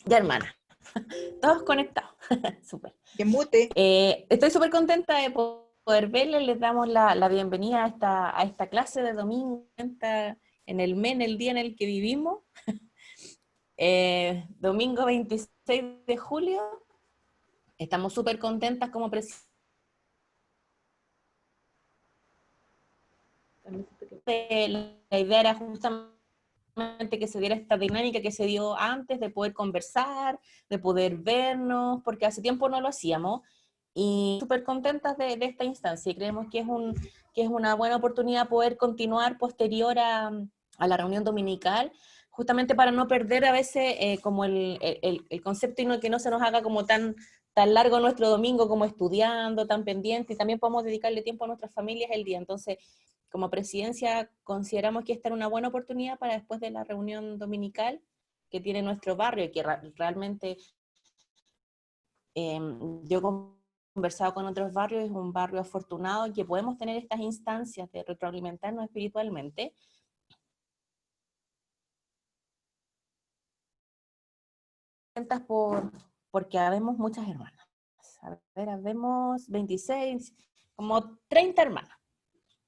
Ya, hermana. Todos conectados. Súper. Que mute. Estoy súper contenta de poder verles. Les damos la bienvenida a esta clase de domingo en el mes, en el día en el que vivimos. Domingo 26 de julio. Estamos súper contentas como presidente. La idea era justamente que se diera esta dinámica que se dio antes, de poder conversar, de poder vernos, porque hace tiempo no lo hacíamos, y súper contentas de esta instancia, y creemos que es una buena oportunidad poder continuar posterior a la reunión dominical, justamente para no perder a veces como el concepto y que no se nos haga como tan largo nuestro domingo como estudiando, tan pendiente, y también podemos dedicarle tiempo a nuestras familias el día. Entonces, como presidencia consideramos que esta era una buena oportunidad para después de la reunión dominical que tiene nuestro barrio, y que realmente yo he conversado con otros barrios, es un barrio afortunado, y que podemos tener estas instancias de retroalimentarnos espiritualmente. Porque habemos muchas hermanas. A ver, habemos 26, como 30 hermanas,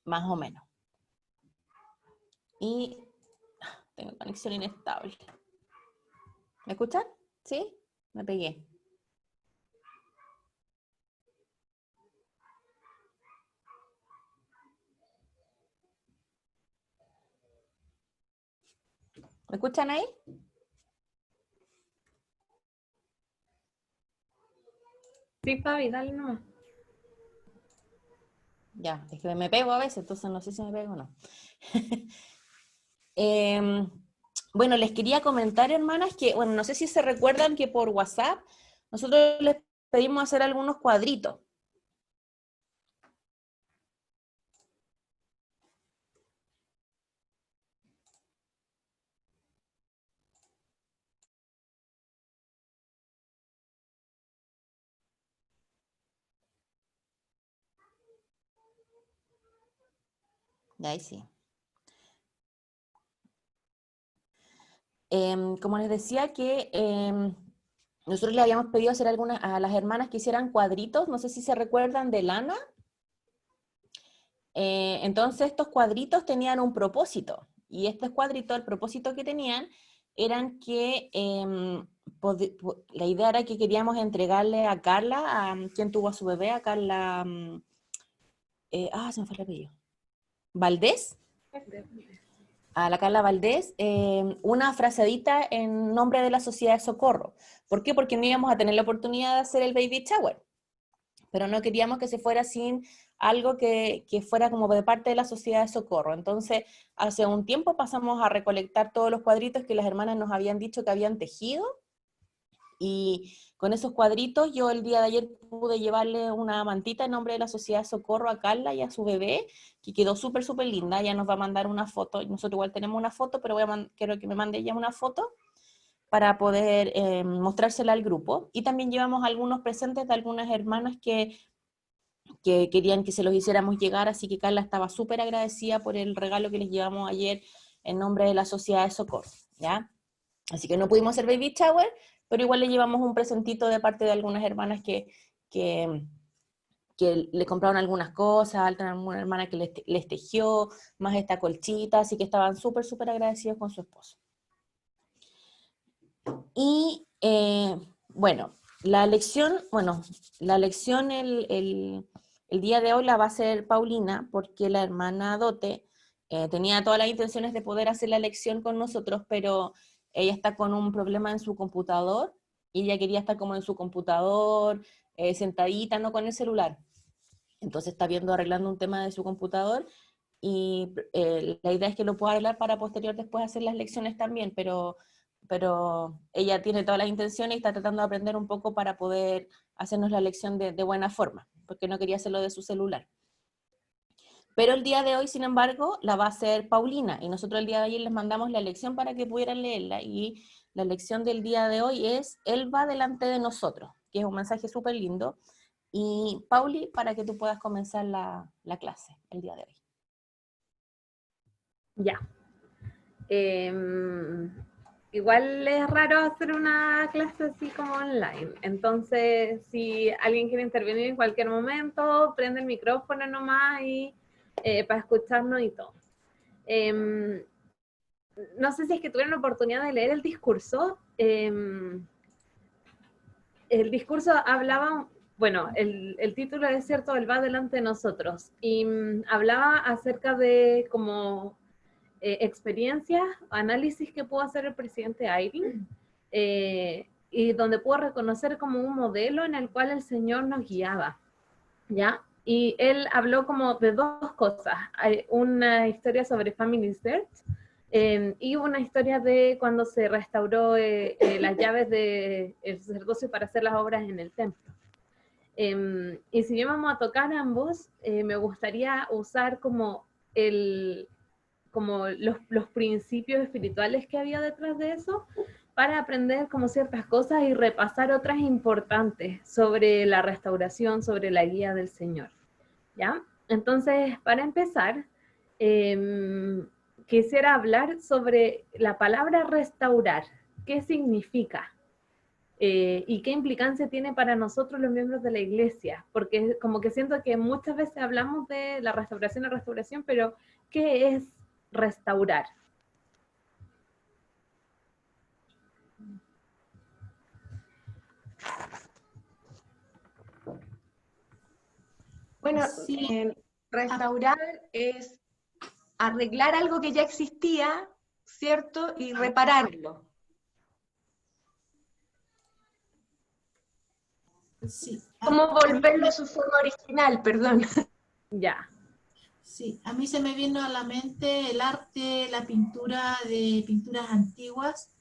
más o menos. Y tengo conexión inestable. ¿Me escuchan? ¿Sí? Me pegué. ¿Me escuchan ahí? Sí, Fabi, dale nomás. Ya, es que me pego a veces, entonces no sé si me pego o no. Bueno, les quería comentar, hermanas, que, bueno, no sé si se recuerdan que por WhatsApp nosotros les pedimos hacer algunos cuadritos. De ahí sí. Como les decía que nosotros le habíamos pedido hacer a las hermanas que hicieran cuadritos, no sé si se recuerdan, de lana. Entonces estos cuadritos tenían un propósito, y estos cuadritos, el propósito que tenían, eran que la idea era que queríamos entregarle a Carla, quien tuvo a su bebé, a Carla, se me fue el apellido, Valdés, a la Carla Valdés, una fraseadita en nombre de la Sociedad de Socorro. ¿Por qué? Porque no íbamos a tener la oportunidad de hacer el baby shower, pero no queríamos que se fuera sin algo que fuera como de parte de la Sociedad de Socorro. Entonces, hace un tiempo pasamos a recolectar todos los cuadritos que las hermanas nos habían dicho que habían tejido, y con esos cuadritos yo el día de ayer pude llevarle una mantita en nombre de la Sociedad de Socorro a Carla y a su bebé, que quedó súper, súper linda. Ella nos va a mandar una foto, nosotros igual tenemos una foto, pero quiero que me mande ella una foto para poder mostrársela al grupo. Y también llevamos algunos presentes de algunas hermanas que querían que se los hiciéramos llegar, así que Carla estaba súper agradecida por el regalo que les llevamos ayer en nombre de la Sociedad de Socorro, ¿ya? Así que no pudimos hacer baby shower, pero igual le llevamos un presentito de parte de algunas hermanas que, que le compraron algunas cosas, alguna hermana que les tejió, más esta colchita, así que estaban súper, súper agradecidos con su esposo. Y bueno, la lección el día de hoy la va a hacer Paulina, porque la hermana Dote tenía todas las intenciones de poder hacer la lección con nosotros, pero ella está con un problema en su computador, y ella quería estar como en su computador, sentadita, no con el celular. Entonces está viendo, arreglando un tema de su computador, y la idea es que lo pueda arreglar para posterior después hacer las lecciones también, pero ella tiene todas las intenciones y está tratando de aprender un poco para poder hacernos la lección de buena forma, porque no quería hacerlo de su celular. Pero el día de hoy, sin embargo, la va a hacer Paulina, y nosotros el día de ayer les mandamos la lección para que pudieran leerla, y la lección del día de hoy es Él va delante de nosotros, que es un mensaje súper lindo. Y Pauli, para que tú puedas comenzar la clase el día de hoy. Ya. igual es raro hacer una clase así como online. Entonces, si alguien quiere intervenir en cualquier momento, prende el micrófono nomás y para escucharnos y todo. No sé si es que tuvieron la oportunidad de leer el discurso. El discurso hablaba, bueno, el título es cierto, Él va delante de nosotros, y hablaba acerca de como experiencias, análisis que pudo hacer el presidente Biden, y donde pudo reconocer como un modelo en el cual el Señor nos guiaba, ¿ya? Y él habló como de dos cosas, hay una historia sobre Family Search, y una historia de cuando se restauró las llaves del sacerdocio para hacer las obras en el templo. Y si bien vamos a tocar ambos, me gustaría usar como los principios espirituales que había detrás de eso, para aprender como ciertas cosas y repasar otras importantes sobre la restauración, sobre la guía del Señor, ¿ya? Entonces, para empezar, quisiera hablar sobre la palabra restaurar. ¿Qué significa? Y qué implicancia tiene para nosotros los miembros de la iglesia, porque como que siento que muchas veces hablamos de la restauración, pero ¿qué es restaurar? Bueno, Sí, restaurar es arreglar algo que ya existía, ¿cierto? Y repararlo. sí, Como volverlo a su forma original, perdón. Ya, sí. A mí se me vino a la mente el arte, la pintura de pinturas antiguas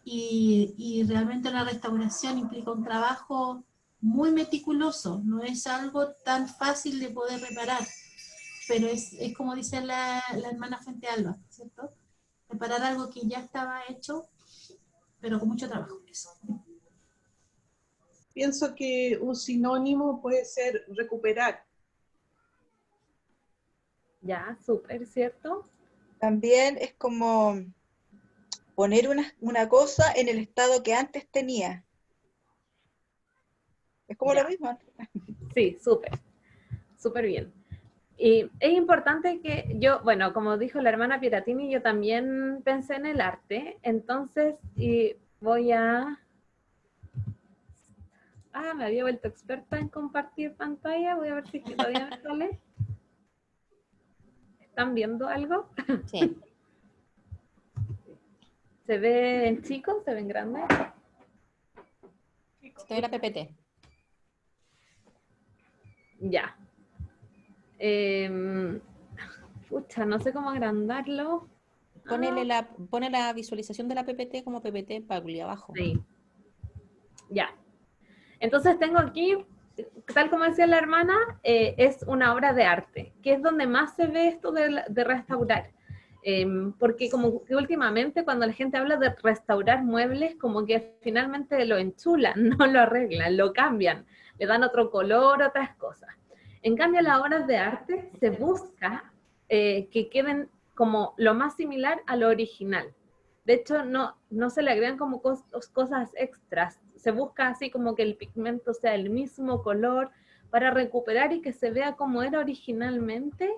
y realmente la restauración implica un trabajo muy meticuloso, no es algo tan fácil de poder reparar, pero es como dice la hermana Fuente Alba, ¿cierto? Reparar algo que ya estaba hecho, pero con mucho trabajo. Eso. Pienso que un sinónimo puede ser recuperar. ya, súper, ¿cierto? También es como poner una cosa en el estado que antes tenía. Es como Ya. lo mismo. Sí, súper, súper bien. Y es importante que yo, bueno, como dijo la hermana Piratini, yo también pensé en el arte, entonces y voy a... Ah, me había vuelto experta en compartir pantalla, voy a ver si es que todavía me sale. ¿Están viendo algo? Sí. ¿Se ven chicos? ¿Se ven grandes? Estoy en la PPT. Ya. Pucha, no sé cómo agrandarlo. Pone la visualización de la PPT como PPT Pauli abajo. Sí. Ya. Entonces tengo aquí, tal como decía la hermana, es una obra de arte, que es donde más se ve esto de restaurar. Porque como que últimamente cuando la gente habla de restaurar muebles, como que finalmente lo enchulan, no lo arreglan, lo cambian, le dan otro color, otras cosas. En cambio, las obras de arte se busca que queden como lo más similar a lo original. De hecho, no se le agregan como cosas extras. Se busca así como que el pigmento sea el mismo color para recuperar y que se vea como era originalmente,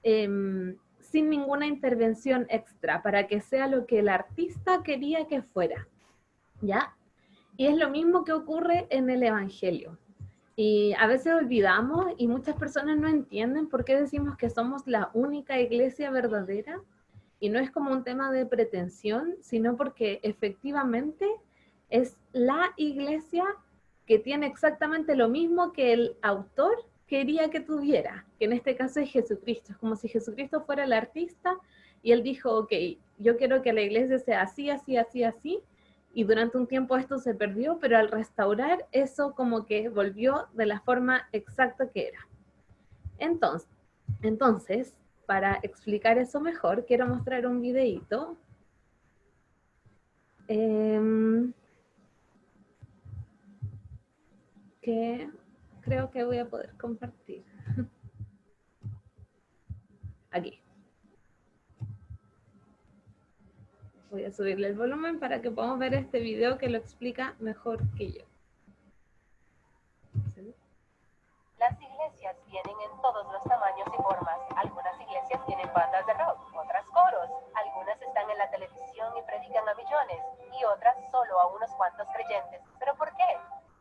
sin ninguna intervención extra, para que sea lo que el artista quería que fuera. ¿Ya? Y es lo mismo que ocurre en el Evangelio. Y a veces olvidamos y muchas personas no entienden por qué decimos que somos la única iglesia verdadera. Y no es como un tema de pretensión, sino porque efectivamente es la iglesia que tiene exactamente lo mismo que el autor quería que tuviera, que en este caso es Jesucristo. Es como si Jesucristo fuera el artista y él dijo, ok, yo quiero que la iglesia sea así, así, así, así, y durante un tiempo esto se perdió, pero al restaurar eso como que volvió de la forma exacta que era. Entonces, para explicar eso mejor, quiero mostrar un videíto. Que creo que voy a poder compartir. Aquí. Voy a subirle el volumen para que podamos ver este video que lo explica mejor que yo. Las iglesias vienen en todos los tamaños y formas. Algunas iglesias tienen bandas de rock, otras coros. Algunas están en la televisión y predican a millones, y otras solo a unos cuantos creyentes. ¿Pero por qué?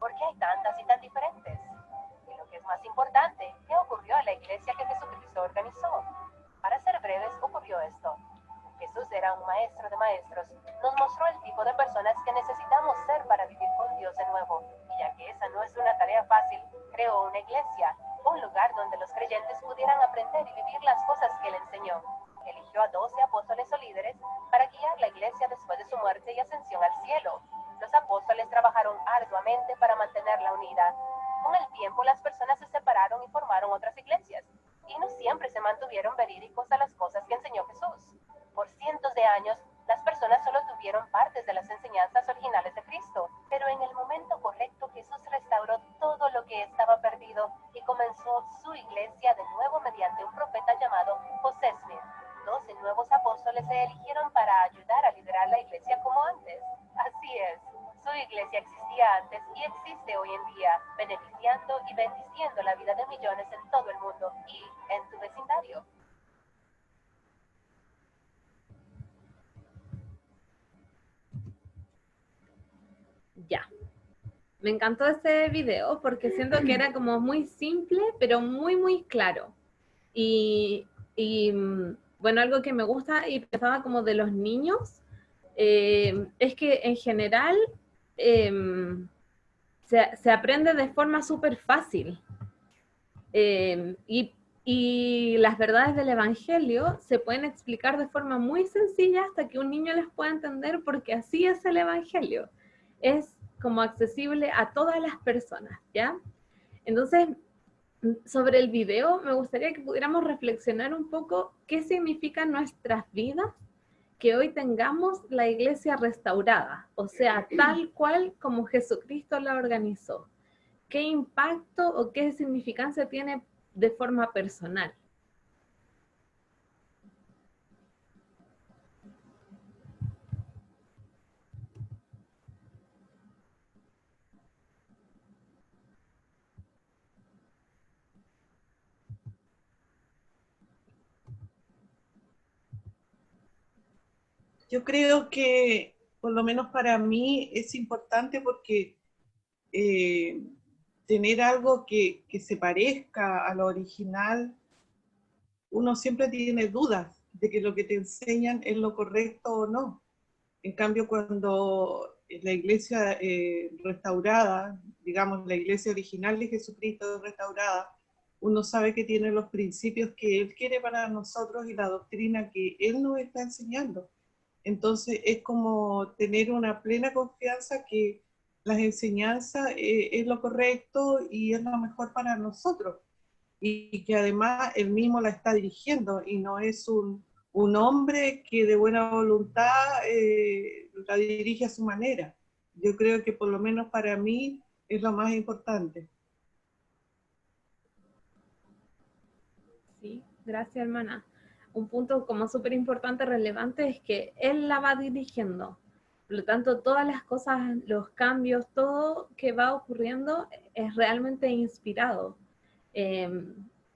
¿Por qué hay tantas y tan diferentes? Y lo que es más importante, ¿qué ocurrió a la iglesia que Jesucristo organizó? Para ser breves, ocurrió esto. Jesús era un maestro de maestros. Nos mostró el tipo de personas que necesitamos ser para vivir con Dios de nuevo. Y ya que esa no es una tarea fácil, creó una iglesia, un lugar donde los creyentes pudieran aprender y vivir las cosas que él enseñó. Eligió a 12 apóstoles o líderes para guiar la iglesia después de su muerte y ascensión al cielo. Los apóstoles trabajaron arduamente para mantenerla unida. Con el tiempo, las personas se separaron y formaron otras iglesias. Y no siempre se mantuvieron verídicos a las cosas que enseñó Jesús. Por cientos de años, las personas solo tuvieron partes de las enseñanzas originales de Cristo, pero en el momento correcto Jesús restauró todo lo que estaba perdido y comenzó su iglesia de nuevo mediante un profeta llamado José Smith. 12 nuevos apóstoles se eligieron para ayudar a liderar la iglesia como antes. Así es, su iglesia existía antes y existe hoy en día, beneficiando y bendiciendo la vida de millones en todo el mundo y en tu vecindario. Ya. Me encantó ese video porque siento que era como muy simple, pero muy, muy claro. Y bueno, algo que me gusta y pensaba como de los niños, es que en general se aprende de forma súper fácil. Y las verdades del Evangelio se pueden explicar de forma muy sencilla hasta que un niño las pueda entender, porque así es el Evangelio. Es como accesible a todas las personas, ¿ya? Entonces, sobre el video, me gustaría que pudiéramos reflexionar un poco qué significa en nuestras vidas que hoy tengamos la iglesia restaurada, o sea, tal cual como Jesucristo la organizó. ¿Qué impacto o qué significancia tiene de forma personal? Yo creo que, por lo menos para mí, es importante porque tener algo que se parezca a lo original, uno siempre tiene dudas de que lo que te enseñan es lo correcto o no. En cambio, cuando la iglesia restaurada, digamos, la iglesia original de Jesucristo restaurada, uno sabe que tiene los principios que Él quiere para nosotros y la doctrina que Él nos está enseñando. Entonces es como tener una plena confianza que las enseñanzas es lo correcto y es lo mejor para nosotros. Y que además Él mismo la está dirigiendo y no es un hombre que de buena voluntad la dirige a su manera. Yo creo que por lo menos para mí es lo más importante. Sí, gracias, hermana. Un punto como súper importante, relevante, es que Él la va dirigiendo. Por lo tanto, todas las cosas, los cambios, todo que va ocurriendo es realmente inspirado.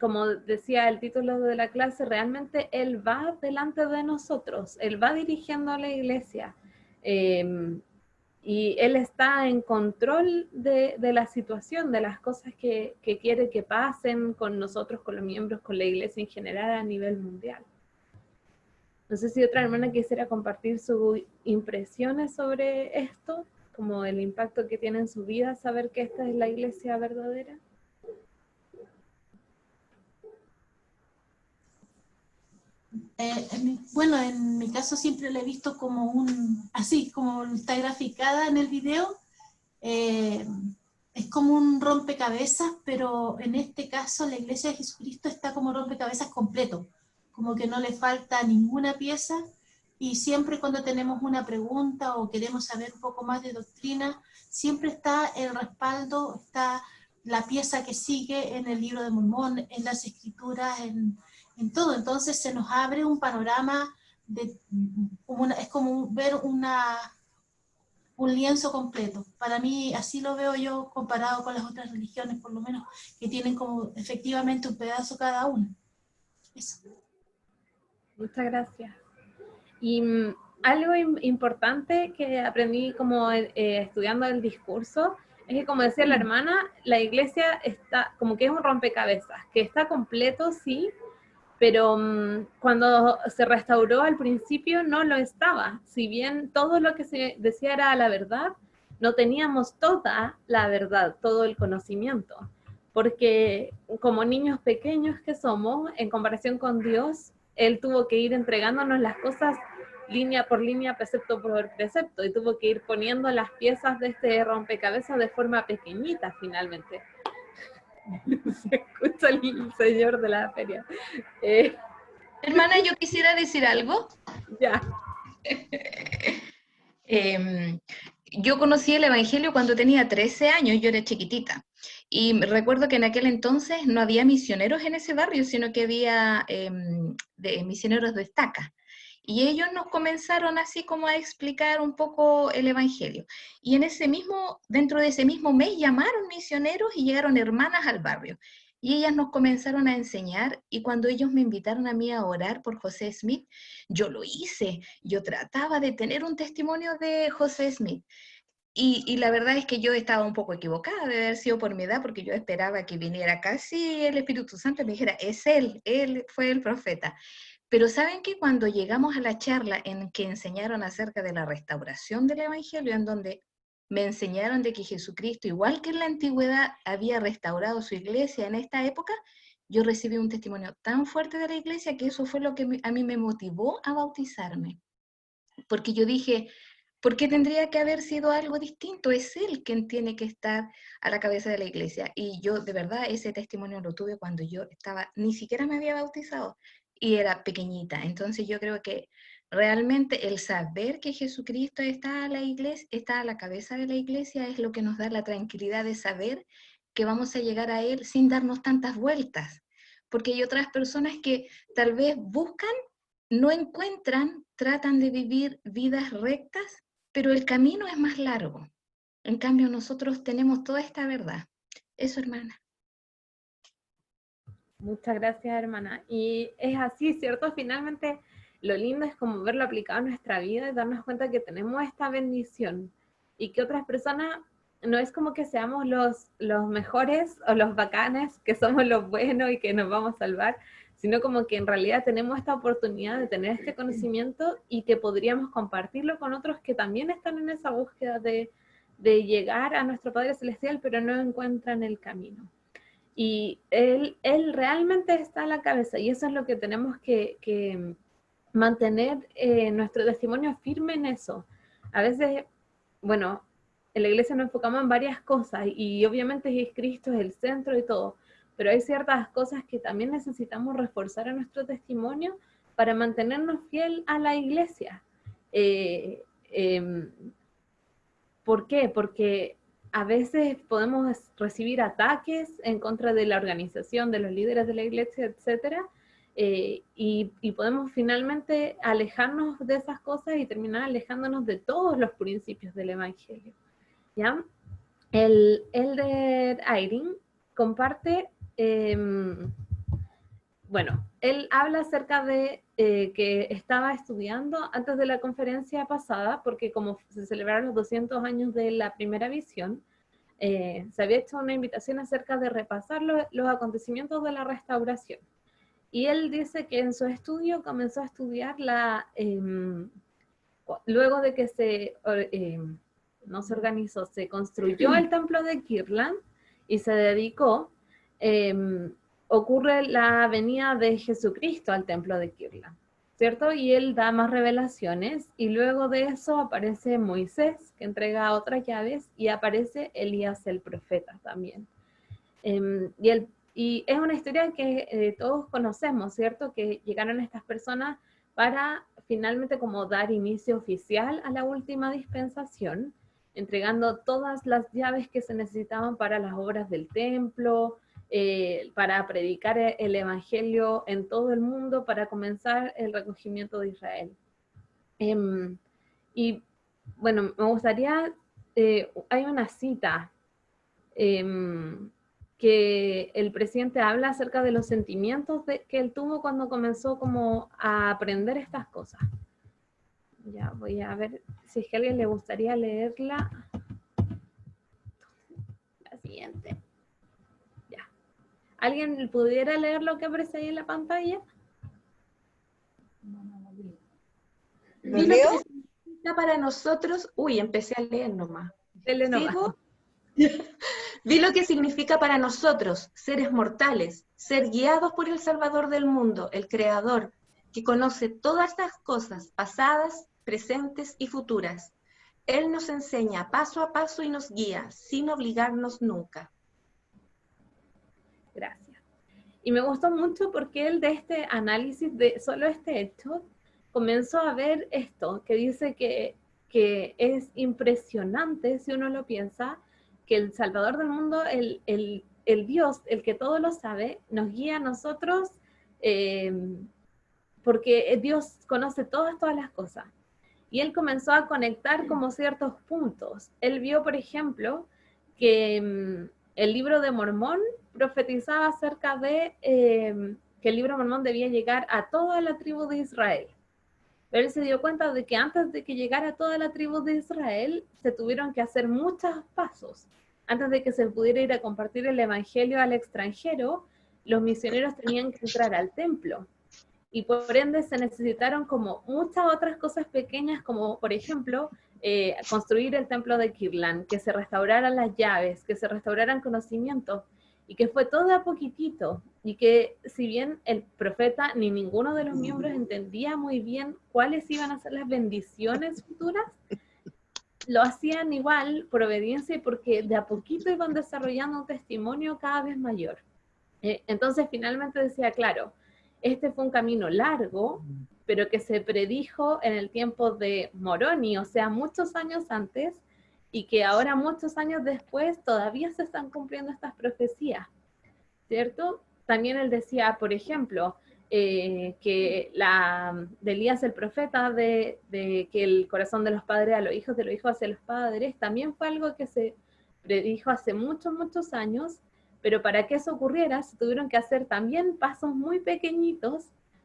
Como decía el título de la clase, realmente Él va delante de nosotros, Él va dirigiendo a la iglesia, y Él está en control de la situación, de las cosas que quiere que pasen con nosotros, con los miembros, con la iglesia en general a nivel mundial. No sé si otra hermana quisiera compartir sus impresiones sobre esto, como el impacto que tiene en su vida saber que esta es la iglesia verdadera. Bueno, en mi caso siempre la he visto como así como está graficada en el video, es como un rompecabezas, pero en este caso la iglesia de Jesucristo está como rompecabezas completo, como que no le falta ninguna pieza, y siempre cuando tenemos una pregunta o queremos saber un poco más de doctrina, siempre está el respaldo, está la pieza que sigue en el libro de Mormón, en las escrituras, en todo. Entonces se nos abre un panorama es como ver un lienzo completo. Para mí, así lo veo yo comparado con las otras religiones, por lo menos, que tienen como efectivamente un pedazo cada una. Eso. Muchas gracias. Y algo importante que aprendí como estudiando el discurso es que, como decía la hermana, la iglesia está como que es un rompecabezas, que está completo, sí, pero cuando se restauró al principio no lo estaba. Si bien todo lo que se decía era la verdad, no teníamos toda la verdad, todo el conocimiento, porque como niños pequeños que somos, en comparación con Dios, Él tuvo que ir entregándonos las cosas línea por línea, precepto por precepto, y tuvo que ir poniendo las piezas de este rompecabezas de forma pequeñita finalmente. Se escucha el señor de la feria. Hermana, yo quisiera decir algo. Ya. Yo conocí el Evangelio cuando tenía 13 años, yo era chiquitita. Y recuerdo que en aquel entonces no había misioneros en ese barrio, sino que había misioneros de estaca. Y ellos nos comenzaron así como a explicar un poco el Evangelio. Y dentro de ese mismo mes llamaron misioneros y llegaron hermanas al barrio. Y ellas nos comenzaron a enseñar, y cuando ellos me invitaron a mí a orar por José Smith, yo lo hice. Yo trataba de tener un testimonio de José Smith. Y la verdad es que yo estaba un poco equivocada de haber sido por mi edad, porque yo esperaba que viniera casi el Espíritu Santo y me dijera, es él fue el profeta. Pero ¿saben que cuando llegamos a la charla en que enseñaron acerca de la restauración del Evangelio, en donde me enseñaron de que Jesucristo, igual que en la antigüedad, había restaurado su iglesia en esta época, yo recibí un testimonio tan fuerte de la iglesia que eso fue lo que a mí me motivó a bautizarme. Porque yo dije, ¿por qué tendría que haber sido algo distinto? Es Él quien tiene que estar a la cabeza de la iglesia. Y yo, de verdad, ese testimonio lo tuve cuando yo ni siquiera me había bautizado y era pequeñita. Entonces yo creo que realmente el saber que Jesucristo está a la cabeza de la iglesia es lo que nos da la tranquilidad de saber que vamos a llegar a Él sin darnos tantas vueltas. Porque hay otras personas que tal vez buscan, no encuentran, tratan de vivir vidas rectas, pero el camino es más largo. En cambio, nosotros tenemos toda esta verdad. Eso, hermana. Muchas gracias, hermana. Y es así, ¿cierto? Finalmente, lo lindo es como verlo aplicado en nuestra vida y darnos cuenta que tenemos esta bendición y que otras personas, no es como que seamos los mejores o los bacanes, que somos los buenos y que nos vamos a salvar, sino como que en realidad tenemos esta oportunidad de tener este conocimiento y que podríamos compartirlo con otros que también están en esa búsqueda de llegar a nuestro Padre Celestial, pero no encuentran el camino. Y él realmente está a la cabeza, y eso es lo que tenemos que mantener nuestro testimonio firme en eso. A veces, bueno, en la iglesia nos enfocamos en varias cosas, y obviamente Cristo es el centro y todo, pero hay ciertas cosas que también necesitamos reforzar en nuestro testimonio para mantenernos fiel a la iglesia. ¿Por qué? Porque a veces podemos recibir ataques en contra de la organización, de los líderes de la iglesia, etc. Y podemos finalmente alejarnos de esas cosas y terminar alejándonos de todos los principios del Evangelio. ¿Ya? El Elder Eyring comparte, bueno, él habla acerca de que estaba estudiando antes de la conferencia pasada, porque como se celebraron los 200 años de la primera visión, se había hecho una invitación acerca de repasar los acontecimientos de la restauración. Y él dice que en su estudio comenzó a estudiar luego de que no se organizó, se construyó el templo de Kirtland y se dedicó, ocurre la venida de Jesucristo al templo de Kirtland, ¿cierto? Y él da más revelaciones, y luego de eso aparece Moisés, que entrega otras llaves, y aparece Elías el profeta también. Y es una historia que todos conocemos, ¿cierto? Que llegaron estas personas para finalmente como dar inicio oficial a la última dispensación, entregando todas las llaves que se necesitaban para las obras del templo, para predicar el Evangelio en todo el mundo, para comenzar el recogimiento de Israel. Y bueno, me gustaría, hay una cita que el presidente habla acerca de los sentimientos que él tuvo cuando comenzó como a aprender estas cosas. Ya voy a ver si es que a alguien le gustaría leerla. La siguiente. Ya. ¿Alguien pudiera leer lo que aparece ahí en la pantalla? ¿Lo Vi lo leo? que significa para nosotros, empecé a leer nomás. Dele nomás. ¿Sigo? Vi lo que significa para nosotros, seres mortales, ser guiados por el Salvador del mundo, el Creador, que conoce todas las cosas pasadas, presentes y futuras. Él nos enseña paso a paso y nos guía, sin obligarnos nunca. Gracias. Y me gustó mucho porque él de este análisis de solo este hecho comenzó a ver esto, que dice que es impresionante, si uno lo piensa, que el Salvador del mundo, el Dios, el que todo lo sabe, nos guía a nosotros porque Dios conoce todas las cosas. Y él comenzó a conectar como ciertos puntos. Él vio, por ejemplo, que el libro de Mormón profetizaba acerca de que el libro de Mormón debía llegar a toda la tribu de Israel. Pero él se dio cuenta de que antes de que llegara toda la tribu de Israel, se tuvieron que hacer muchos pasos. Antes de que se pudiera ir a compartir el evangelio al extranjero, los misioneros tenían que entrar al templo. Y por ende se necesitaron como muchas otras cosas pequeñas, como por ejemplo, construir el templo de Kirlan, que se restauraran las llaves, que se restauraran conocimientos, y que fue todo a poquitito, y que si bien el profeta ni ninguno de los miembros entendía muy bien cuáles iban a ser las bendiciones futuras, lo hacían igual por obediencia y porque de a poquito iban desarrollando un testimonio cada vez mayor. Entonces finalmente decía, claro, este fue un camino largo, pero que se predijo en el tiempo de Moroni, o sea, muchos años antes, y que ahora muchos años después todavía se están cumpliendo estas profecías, ¿cierto? También él decía, por ejemplo, que de Elías el profeta, de que el corazón de los padres a los hijos, de los hijos hacia los padres, también fue algo que se predijo hace muchos años, pero para que eso ocurriera se tuvieron que hacer también pasos muy pequeñitos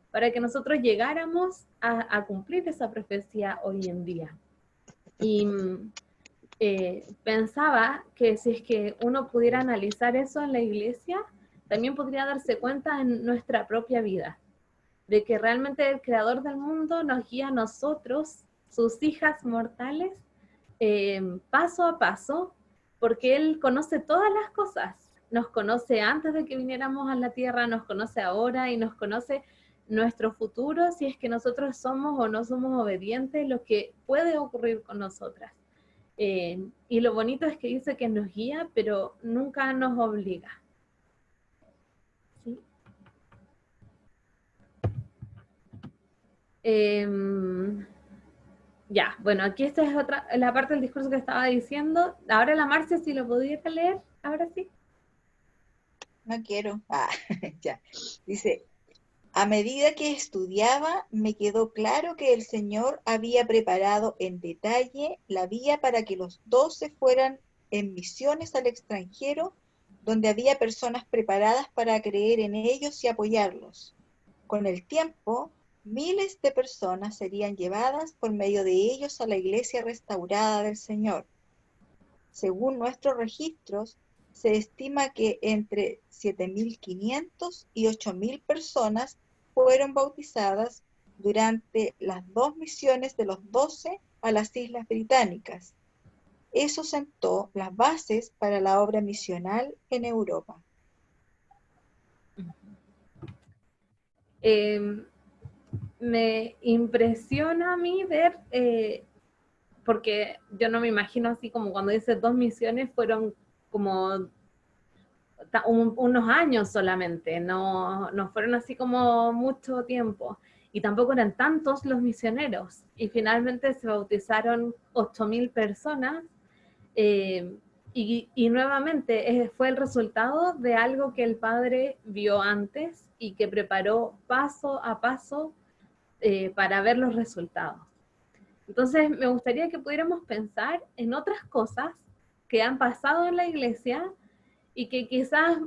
para que nosotros llegáramos a cumplir esa profecía hoy en día. Y pensaba que si es que uno pudiera analizar eso en la iglesia, también podría darse cuenta en nuestra propia vida, de que realmente el Creador del mundo nos guía a nosotros, sus hijas mortales, paso a paso, porque Él conoce todas las cosas. Nos conoce antes de que viniéramos a la tierra, nos conoce ahora y nos conoce nuestro futuro, si es que nosotros somos o no somos obedientes, lo que puede ocurrir con nosotras. Y lo bonito es que dice que nos guía, pero nunca nos obliga. ¿Sí? Ya, bueno, aquí esta es la parte del discurso que estaba diciendo. Ahora la Marcia, si lo pudiera leer, ahora sí. No quiero. Ya. Dice, a medida que estudiaba, me quedó claro que el Señor había preparado en detalle la vía para que los 12 fueran en misiones al extranjero, donde había personas preparadas para creer en ellos y apoyarlos. Con el tiempo, miles de personas serían llevadas por medio de ellos a la iglesia restaurada del Señor. Según nuestros registros, se estima que entre 7.500 y 8.000 personas fueron bautizadas durante las 2 misiones de los 12 a las Islas Británicas. Eso sentó las bases para la obra misional en Europa. Me impresiona a mí ver, porque yo no me imagino así como cuando dice 2 misiones fueron como unos años solamente, no fueron así como mucho tiempo, y tampoco eran tantos los misioneros, y finalmente se bautizaron 8.000 personas, y nuevamente fue el resultado de algo que el Padre vio antes y que preparó paso a paso para ver los resultados. Entonces me gustaría que pudiéramos pensar en otras cosas que han pasado en la iglesia y que quizás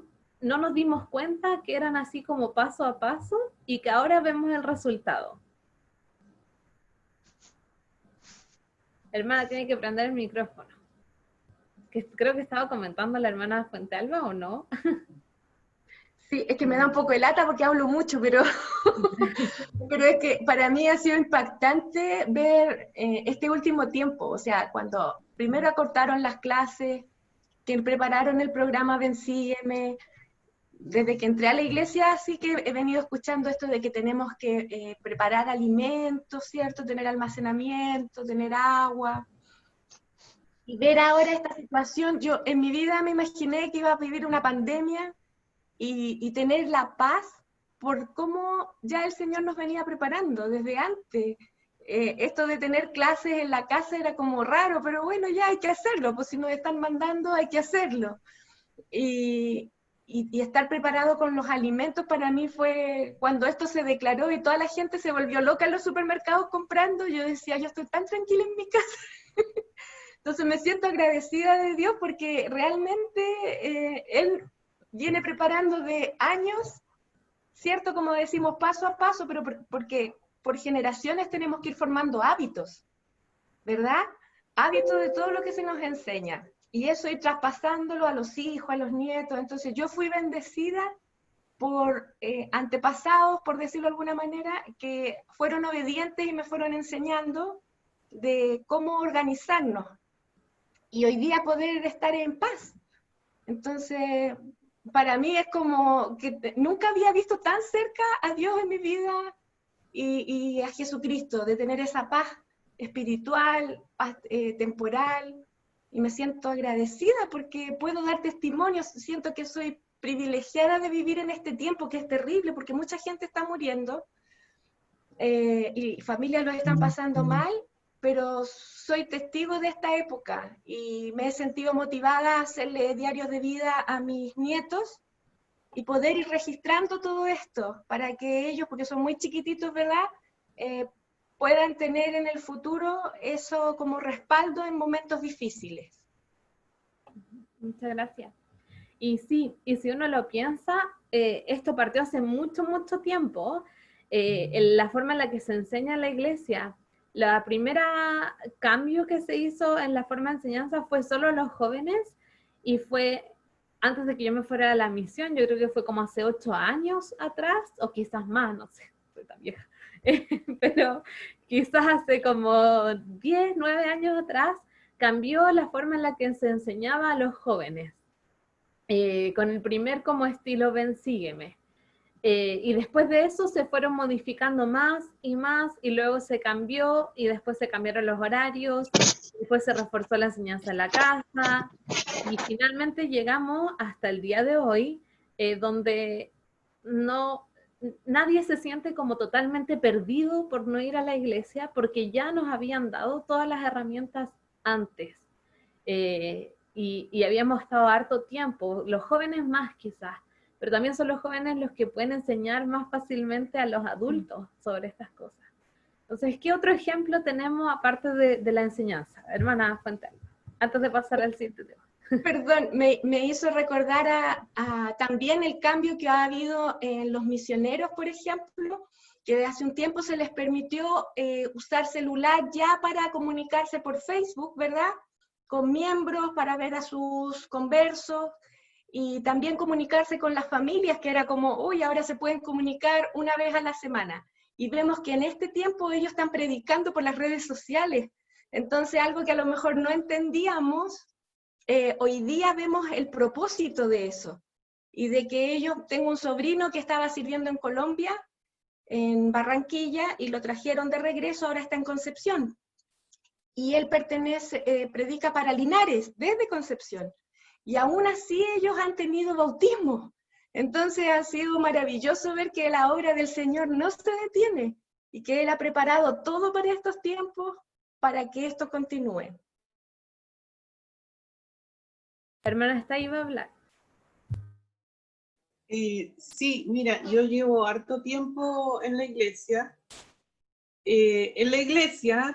no nos dimos cuenta que eran así como paso a paso y que ahora vemos el resultado. Hermana, tiene que prender el micrófono. Que creo que estaba comentando la hermana Fuentealba, ¿o no? Sí, es que me da un poco de lata porque hablo mucho, pero, pero es que para mí ha sido impactante ver este último tiempo, o sea, cuando primero acortaron las clases, que prepararon el programa Ven Sígueme. Desde que entré a la iglesia sí que he venido escuchando esto de que tenemos que preparar alimentos, ¿cierto? Tener almacenamiento, tener agua. Y ver ahora esta situación, yo en mi vida me imaginé que iba a vivir una pandemia y tener la paz por cómo ya el Señor nos venía preparando desde antes. Esto de tener clases en la casa era como raro, pero bueno, ya hay que hacerlo, pues si nos están mandando hay que hacerlo. Y estar preparado con los alimentos para mí fue, cuando esto se declaró y toda la gente se volvió loca en los supermercados comprando, yo decía, yo estoy tan tranquila en mi casa. Entonces me siento agradecida de Dios porque realmente Él viene preparando de años, ¿cierto? Como decimos, paso a paso, pero porque por generaciones tenemos que ir formando hábitos, ¿verdad? Hábitos de todo lo que se nos enseña. Y eso ir traspasándolo a los hijos, a los nietos. Entonces yo fui bendecida por antepasados, por decirlo de alguna manera, que fueron obedientes y me fueron enseñando de cómo organizarnos. Y hoy día poder estar en paz. Entonces, para mí es como que nunca había visto tan cerca a Dios en mi vida y a Jesucristo, de tener esa paz espiritual, paz temporal, y me siento agradecida porque puedo dar testimonios, siento que soy privilegiada de vivir en este tiempo que es terrible, porque mucha gente está muriendo, y familias lo están pasando mal, pero soy testigo de esta época, y me he sentido motivada a hacerle diarios de vida a mis nietos, y poder ir registrando todo esto, para que ellos, porque son muy chiquititos, ¿verdad?, puedan tener en el futuro eso como respaldo en momentos difíciles. Muchas gracias. Y sí, y si uno lo piensa, esto partió hace mucho, mucho tiempo, en la forma en la que se enseña en la iglesia. La primera cambio que se hizo en la forma de enseñanza fue solo a los jóvenes, y fue antes de que yo me fuera a la misión, yo creo que fue como hace 8 años atrás, o quizás más, no sé, soy tan vieja, pero quizás hace como 10, 9 años atrás, cambió la forma en la que se enseñaba a los jóvenes, con el primer como estilo Ven Sígueme. Y después de eso se fueron modificando más, y luego se cambió, y después se cambiaron los horarios, después se reforzó la enseñanza en la casa, y finalmente llegamos hasta el día de hoy, donde nadie se siente como totalmente perdido por no ir a la iglesia, porque ya nos habían dado todas las herramientas antes, y habíamos estado harto tiempo, los jóvenes más quizás, pero también son los jóvenes los que pueden enseñar más fácilmente a los adultos sobre estas cosas. Entonces, ¿qué otro ejemplo tenemos aparte de la enseñanza? Hermana Fuentealba, antes de pasar al siguiente tema. Perdón, me hizo recordar también el cambio que ha habido en los misioneros, por ejemplo, que hace un tiempo se les permitió usar celular ya para comunicarse por Facebook, ¿verdad?, con miembros, para ver a sus conversos, y también comunicarse con las familias, que era como, uy, ahora se pueden comunicar una vez a la semana. Y vemos que en este tiempo ellos están predicando por las redes sociales. Entonces, algo que a lo mejor no entendíamos, hoy día vemos el propósito de eso. Y de que ellos, tengo un sobrino que estaba sirviendo en Colombia, en Barranquilla, y lo trajeron de regreso, ahora está en Concepción. Y él predica para Linares, desde Concepción. Y aún así ellos han tenido bautismo. Entonces ha sido maravilloso ver que la obra del Señor no se detiene y que Él ha preparado todo para estos tiempos para que esto continúe. hermana está ahí, va a hablar. Sí, mira, yo llevo harto tiempo en la iglesia.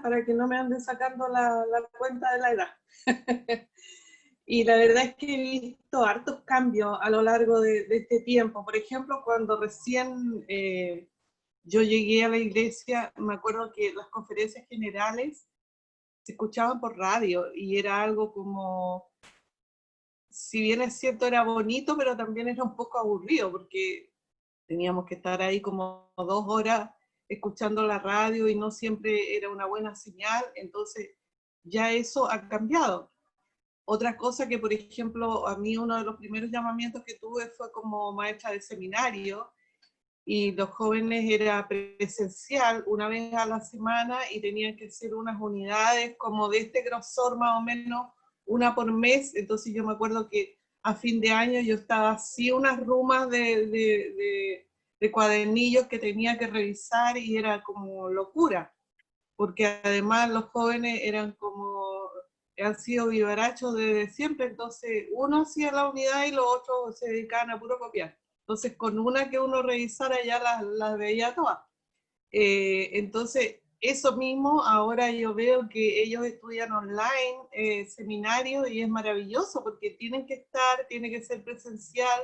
Para que no me anden sacando la cuenta de la edad. Y la verdad es que he visto hartos cambios a lo largo de este tiempo. Por ejemplo, cuando recién yo llegué a la iglesia, me acuerdo que las conferencias generales se escuchaban por radio y era algo como, si bien es cierto, era bonito, pero también era un poco aburrido porque teníamos que estar ahí como 2 horas escuchando la radio y no siempre era una buena señal, entonces ya eso ha cambiado. Otra cosa que, por ejemplo, a mí uno de los primeros llamamientos que tuve fue como maestra de seminario, y los jóvenes era presencial una vez a la semana y tenían que ser unas unidades como de este grosor más o menos, una por mes. Entonces yo me acuerdo que a fin de año yo estaba así unas rumas de cuadernillos que tenía que revisar y era como locura, porque además los jóvenes eran como, han sido vivarachos desde siempre, entonces uno hacía la unidad y los otros se dedicaban a puro copiar. Entonces, con una que uno revisara ya las veía todas. Entonces, eso mismo, ahora yo veo que ellos estudian online, seminarios, y es maravilloso porque tienen que estar, tiene que ser presencial,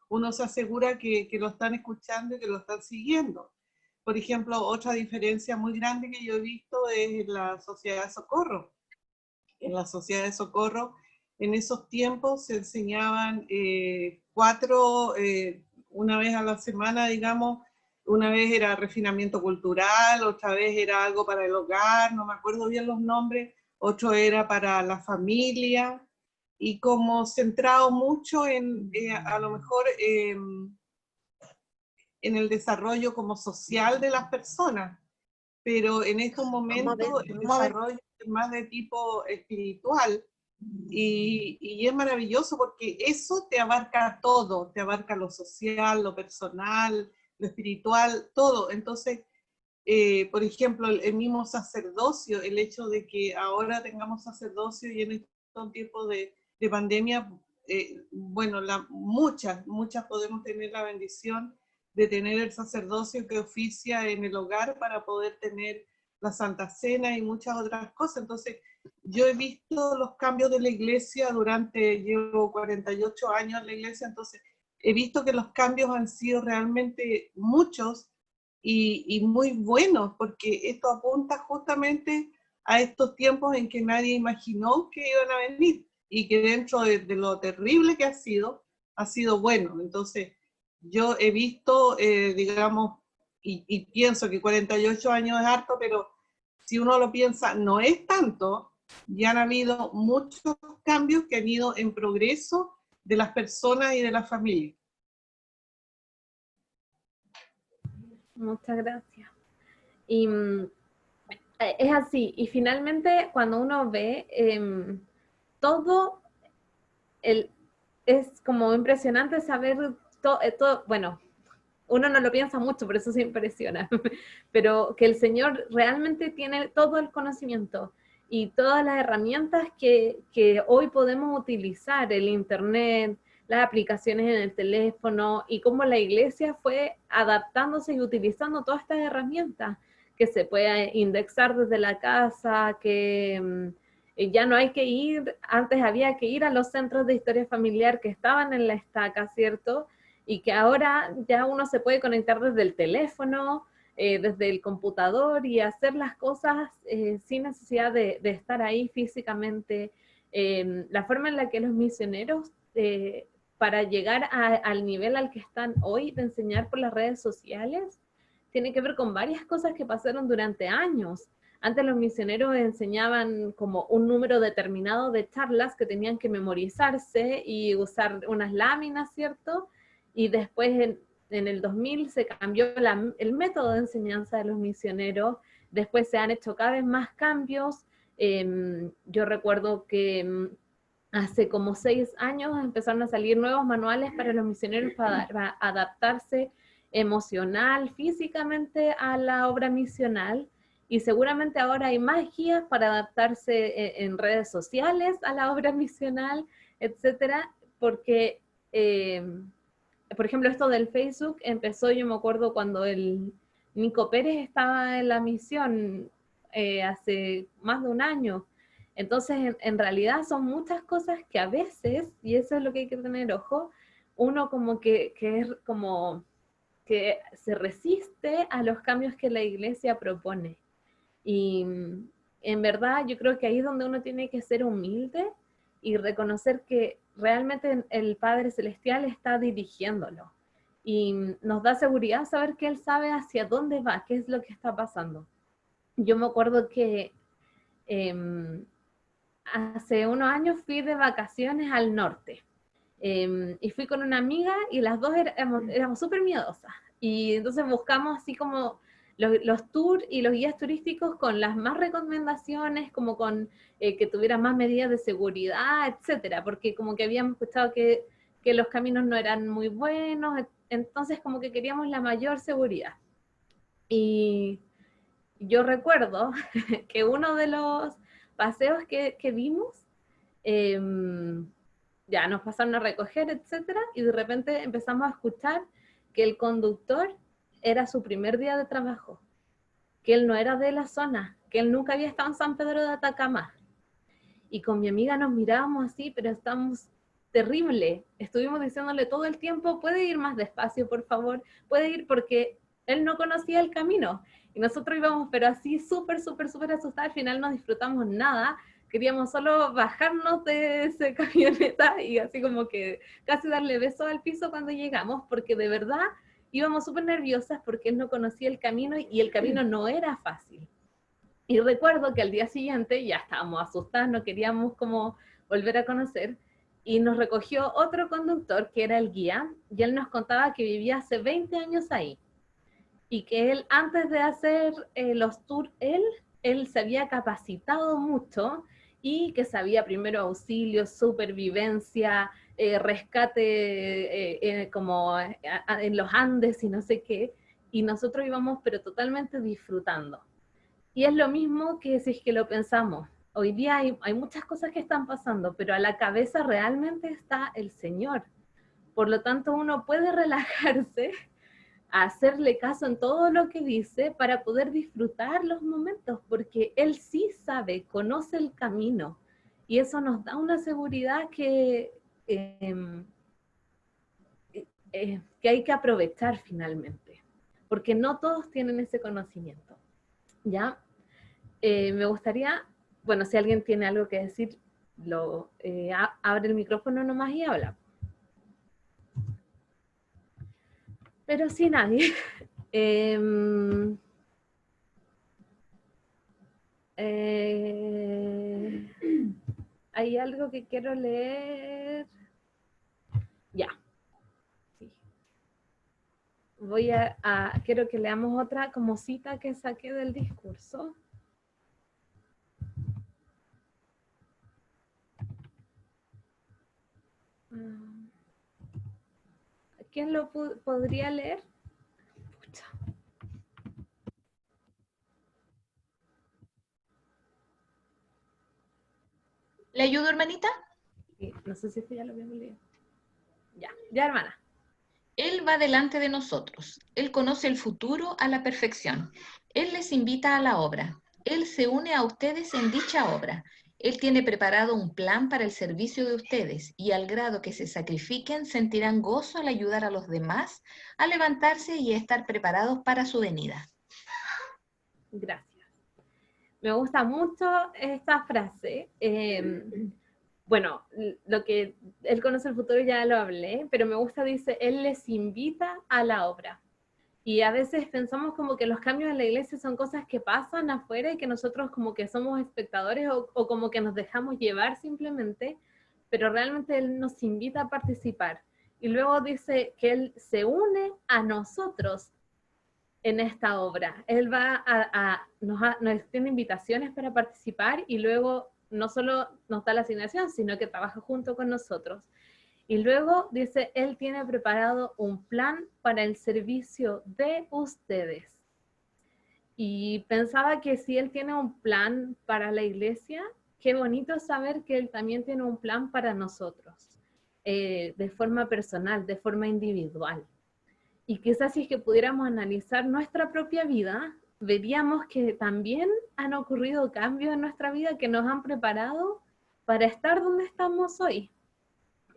uno se asegura que lo están escuchando y que lo están siguiendo. Por ejemplo, otra diferencia muy grande que yo he visto es la Sociedad de Socorro. En la Sociedad de Socorro, en esos tiempos se enseñaban 4, una vez a la semana, digamos. Una vez era refinamiento cultural, otra vez era algo para el hogar, no me acuerdo bien los nombres, otro era para la familia, y como centrado mucho en, a lo mejor, en el desarrollo como social de las personas, pero en estos momentos el desarrollo es más de tipo espiritual, y es maravilloso porque eso te abarca todo, te abarca lo social, lo personal, lo espiritual, todo. Entonces, por ejemplo, el mismo sacerdocio, el hecho de que ahora tengamos sacerdocio y en estos tiempos de pandemia, bueno, muchas podemos tener la bendición de tener el sacerdocio que oficia en el hogar para poder tener la Santa Cena y muchas otras cosas. Entonces, yo he visto los cambios de la iglesia llevo 48 años en la iglesia, entonces he visto que los cambios han sido realmente muchos y muy buenos, porque esto apunta justamente a estos tiempos en que nadie imaginó que iban a venir, y que dentro de lo terrible que ha sido bueno. Entonces, yo he visto, digamos, y pienso que 48 años es harto, pero si uno lo piensa, no es tanto. Ya han habido muchos cambios que han ido en progreso de las personas y de las familias. Muchas gracias. Y es así, y finalmente cuando uno ve todo, es como impresionante saber todo, bueno, uno no lo piensa mucho, por eso se impresiona, pero que el Señor realmente tiene todo el conocimiento y todas las herramientas que hoy podemos utilizar, el Internet, las aplicaciones en el teléfono, y cómo la iglesia fue adaptándose y utilizando todas estas herramientas, que se puede indexar desde la casa, que ya no hay que ir, antes había que ir a los centros de historia familiar que estaban en la estaca, ¿cierto? Y que ahora ya uno se puede conectar desde el teléfono, desde el computador, y hacer las cosas sin necesidad de estar ahí físicamente. La forma en la que los misioneros, para llegar al nivel al que están hoy de enseñar por las redes sociales, tiene que ver con varias cosas que pasaron durante años. Antes los misioneros enseñaban como un número determinado de charlas que tenían que memorizarse y usar unas láminas, ¿cierto? Y después en el 2000 se cambió el método de enseñanza de los misioneros. Después se han hecho cada vez más cambios. Yo recuerdo que hace como 6 años empezaron a salir nuevos manuales para los misioneros para adaptarse emocional, físicamente a la obra misional, y seguramente ahora hay más guías para adaptarse en redes sociales a la obra misional. etcétera, porque, por ejemplo, esto del Facebook empezó, yo me acuerdo cuando el Nico Pérez estaba en la misión hace más de un año. Entonces, en realidad son muchas cosas que a veces, y eso es lo que hay que tener ojo, uno como que es como que se resiste a los cambios que la iglesia propone. Y en verdad yo creo que ahí es donde uno tiene que ser humilde y reconocer que realmente el Padre Celestial está dirigiéndolo. Y nos da seguridad saber que Él sabe hacia dónde va, qué es lo que está pasando. Yo me acuerdo que hace unos años fui de vacaciones al norte. Y fui con una amiga y las dos éramos súper miedosas. Y entonces buscamos así como los tours y los guías turísticos con las más recomendaciones, como con que tuvieran más medidas de seguridad, etcétera, porque como que habíamos escuchado que los caminos no eran muy buenos, entonces como que queríamos la mayor seguridad. Y yo recuerdo que uno de los paseos que vimos, ya nos pasaron a recoger, etcétera, y de repente empezamos a escuchar que el conductor era su primer día de trabajo, que él no era de la zona, que él nunca había estado en San Pedro de Atacama. Y con mi amiga nos mirábamos así, pero estamos terrible. Estuvimos diciéndole todo el tiempo, ¿puede ir más despacio, por favor? ¿Puede ir? Porque él no conocía el camino. Y nosotros íbamos, pero así súper, súper, súper asustados. Al final no disfrutamos nada. Queríamos solo bajarnos de esa camioneta y así como que casi darle besos al piso cuando llegamos, porque de verdad íbamos súper nerviosas porque él no conocía el camino y el camino no era fácil. Y recuerdo que al día siguiente ya estábamos asustadas, no queríamos como volver a conocer, y nos recogió otro conductor que era el guía, y él nos contaba que vivía hace 20 años ahí, y que él antes de hacer los tours, él se había capacitado mucho, y que sabía primero auxilio, supervivencia, rescate como en los Andes y no sé qué, y nosotros íbamos pero totalmente disfrutando. Y es lo mismo que si es que lo pensamos. Hoy día hay muchas cosas que están pasando, pero a la cabeza realmente está el Señor. Por lo tanto, uno puede relajarse, a hacerle caso en todo lo que dice para poder disfrutar los momentos, porque Él sí sabe, conoce el camino. Y eso nos da una seguridad que hay que aprovechar finalmente, porque no todos tienen ese conocimiento. ¿Ya? Me gustaría, bueno, si alguien tiene algo que decir, abre el micrófono nomás y habla. Pero si nadie, hay algo que quiero leer. Ya. Sí. Quiero que leamos otra como cita que saqué del discurso. ¿Quién lo podría leer? Pucha. ¿Le ayudo, hermanita? Sí, no sé si esto ya lo habíamos leído. Ya, hermana. Él va delante de nosotros. Él conoce el futuro a la perfección. Él les invita a la obra. Él se une a ustedes en dicha obra. Él tiene preparado un plan para el servicio de ustedes y al grado que se sacrifiquen sentirán gozo al ayudar a los demás a levantarse y a estar preparados para su venida. Gracias. Me gusta mucho esta frase. Bueno, lo que Él conoce el futuro ya lo hablé, pero me gusta, dice, Él les invita a la obra. Y a veces pensamos como que los cambios en la iglesia son cosas que pasan afuera y que nosotros como que somos espectadores o como que nos dejamos llevar simplemente, pero realmente Él nos invita a participar. Y luego dice que Él se une a nosotros en esta obra. Él va nos tiene invitaciones para participar y luego no solo nos da la asignación, sino que trabaja junto con nosotros. Y luego dice, Él tiene preparado un plan para el servicio de ustedes. Y pensaba que si Él tiene un plan para la iglesia, qué bonito saber que Él también tiene un plan para nosotros, de forma personal, de forma individual. Y quizás si es que pudiéramos analizar nuestra propia vida, veríamos que también han ocurrido cambios en nuestra vida que nos han preparado para estar donde estamos hoy.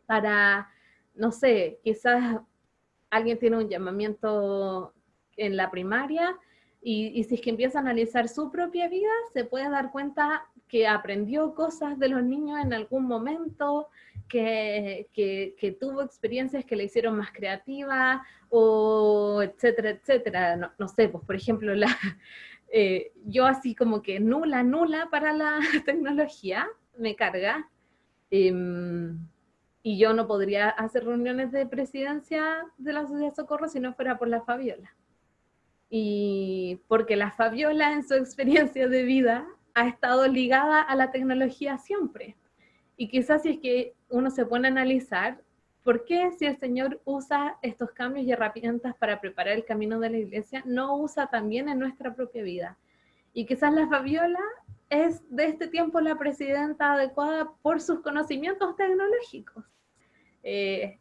Para, no sé, quizás alguien tiene un llamamiento en la primaria y si es que empieza a analizar su propia vida, se puede dar cuenta que aprendió cosas de los niños en algún momento, que tuvo experiencias que le hicieron más creativa, o etcétera, etcétera. No, no sé, pues por ejemplo, yo así como que nula para la tecnología, me carga, y yo no podría hacer reuniones de presidencia de la Sociedad de Socorro si no fuera por la Fabiola. Y porque la Fabiola en su experiencia de vida ha estado ligada a la tecnología siempre. Y quizás si es que uno se pone a analizar, ¿por qué si el Señor usa estos cambios y herramientas para preparar el camino de la iglesia, no usa también en nuestra propia vida? Y quizás la Fabiola es de este tiempo la presidenta adecuada por sus conocimientos tecnológicos.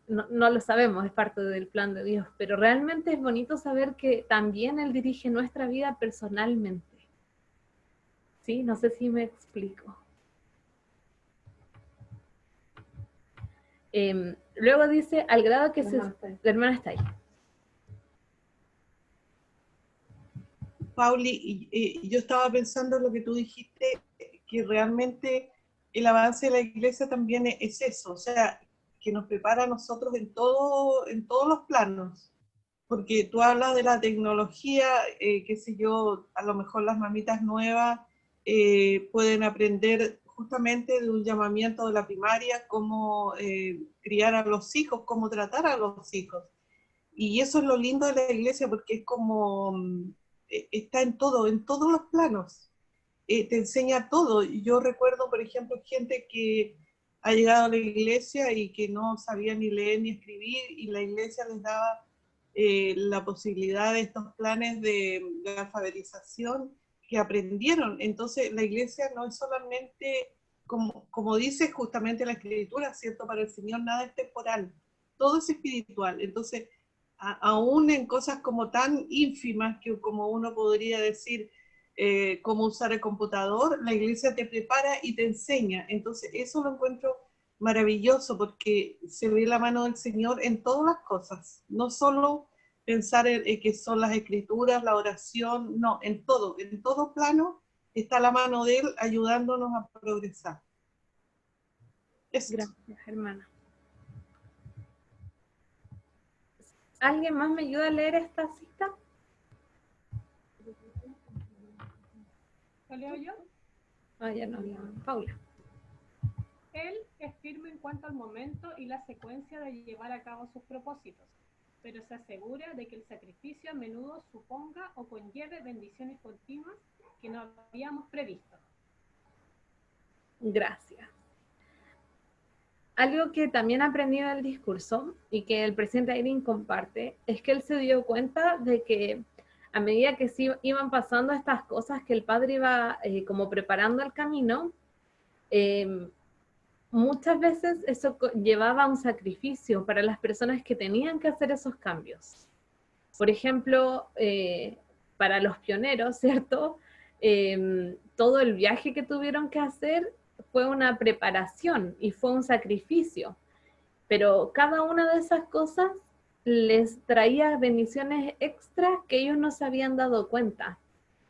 No lo sabemos, es parte del plan de Dios, pero realmente es bonito saber que también Él dirige nuestra vida personalmente. ¿Sí? No sé si me explico. Luego dice, al grado que la hermana está ahí. Pauli, yo estaba pensando en lo que tú dijiste, que realmente el avance de la iglesia también es eso, o sea, que nos prepara a nosotros en todos los planos, porque tú hablas de la tecnología, qué sé yo, a lo mejor las mamitas nuevas pueden aprender justamente de un llamamiento de la primaria, cómo criar a los hijos, cómo tratar a los hijos. Y eso es lo lindo de la iglesia, porque es como, está en todos los planos. Te enseña todo. Yo recuerdo, por ejemplo, gente que ha llegado a la iglesia y que no sabía ni leer ni escribir, y la iglesia les daba la posibilidad de estos planes de alfabetización que aprendieron. Entonces la iglesia no es solamente, como dice justamente la Escritura, ¿cierto? Para el Señor nada es temporal, todo es espiritual. Entonces, aún en cosas como tan ínfimas que como uno podría decir, cómo usar el computador, la iglesia te prepara y te enseña. Entonces eso lo encuentro maravilloso, porque se ve la mano del Señor en todas las cosas, no solo pensar en que son las escrituras, la oración, no, en todo plano está la mano de Él ayudándonos a progresar. Gracias, hermana. ¿Alguien más me ayuda a leer esta cita? ¿Lo leo yo? Ya no, Paula. Él es firme en cuanto al momento y la secuencia de llevar a cabo sus propósitos, pero se asegura de que el sacrificio a menudo suponga o conlleve bendiciones continuas que no habíamos previsto. Gracias. Algo que también aprendí del discurso y que el presidente Eyring comparte es que él se dio cuenta de que a medida que sí iban pasando estas cosas, que el padre iba como preparando el camino, muchas veces eso llevaba a un sacrificio para las personas que tenían que hacer esos cambios. Por ejemplo, para los pioneros, ¿cierto? Todo el viaje que tuvieron que hacer fue una preparación y fue un sacrificio, pero cada una de esas cosas les traía bendiciones extras que ellos no se habían dado cuenta.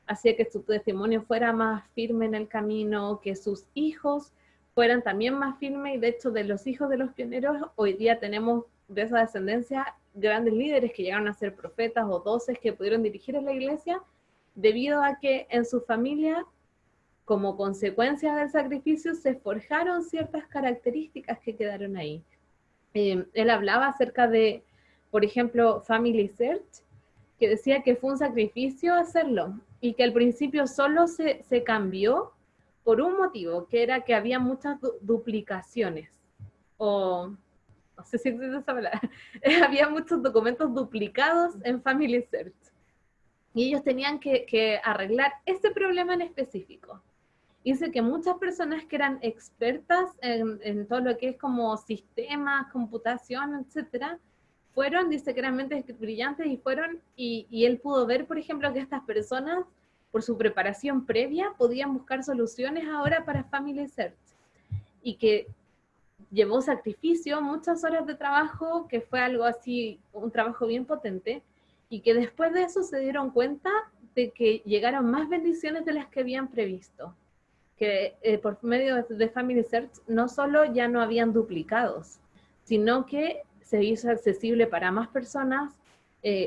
Hacía que su testimonio fuera más firme en el camino, que sus hijos fueran también más firmes, y de hecho de los hijos de los pioneros hoy día tenemos de esa descendencia grandes líderes que llegaron a ser profetas o doces que pudieron dirigir a la iglesia, debido a que en su familia, como consecuencia del sacrificio, se forjaron ciertas características que quedaron ahí. Él hablaba acerca de, por ejemplo, Family Search, que decía que fue un sacrificio hacerlo, y que al principio solo se cambió por un motivo, que era que había muchas duplicaciones, o no sé si existe esa palabra, había muchos documentos duplicados en Family Search, y ellos tenían que arreglar ese problema en específico. hice que muchas personas que eran expertas en todo lo que es como sistemas, computación, etcétera, fueron, dice que eran mentes brillantes y fueron, y él pudo ver, por ejemplo, que estas personas, por su preparación previa, podían buscar soluciones ahora para Family Search, y que llevó sacrificio, muchas horas de trabajo, que fue algo así, un trabajo bien potente, y que después de eso se dieron cuenta de que llegaron más bendiciones de las que habían previsto, que por medio de Family Search no solo ya no habían duplicados, sino que se hizo accesible para más personas,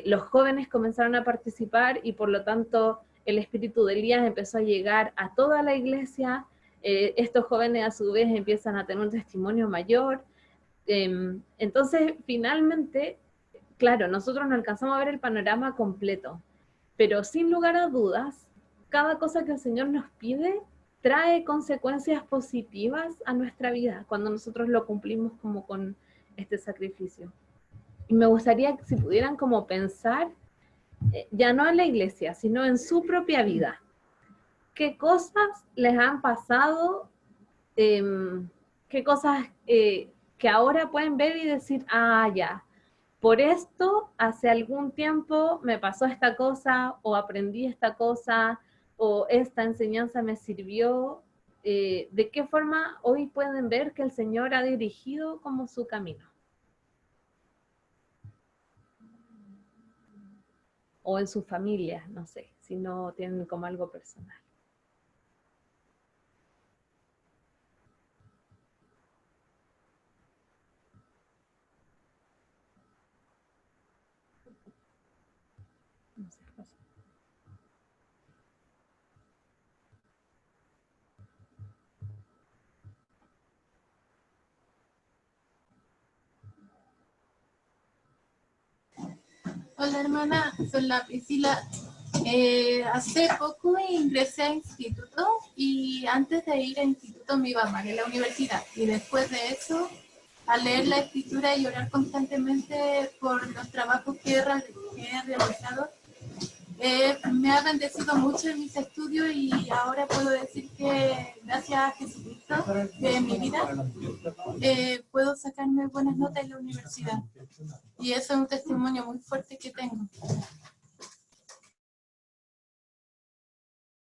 los jóvenes comenzaron a participar y por lo tanto el espíritu de Elías empezó a llegar a toda la iglesia, estos jóvenes a su vez empiezan a tener un testimonio mayor, entonces finalmente, claro, nosotros no alcanzamos a ver el panorama completo, pero sin lugar a dudas, cada cosa que el Señor nos pide trae consecuencias positivas a nuestra vida cuando nosotros lo cumplimos como con este sacrificio. Y me gustaría que si pudieran como pensar, ya no en la iglesia, sino en su propia vida. ¿Qué cosas les han pasado? ¿Qué cosas que ahora pueden ver y decir, ah, ya, por esto hace algún tiempo me pasó esta cosa, o aprendí esta cosa, o esta enseñanza me sirvió? ¿De qué forma hoy pueden ver que el Señor ha dirigido como su camino? O en su familia, no sé, si no tienen como algo personal. No sé, José. Hola hermana, soy la Priscila. Hace poco ingresé a instituto y antes de ir a instituto me iba mal en la universidad. Y después de eso, al leer la escritura y orar constantemente por los trabajos que he realizado, me ha bendecido mucho en mis estudios y ahora puedo decir que gracias a Jesucristo en mi vida puedo sacarme buenas notas en la universidad. Y eso es un testimonio muy fuerte que tengo.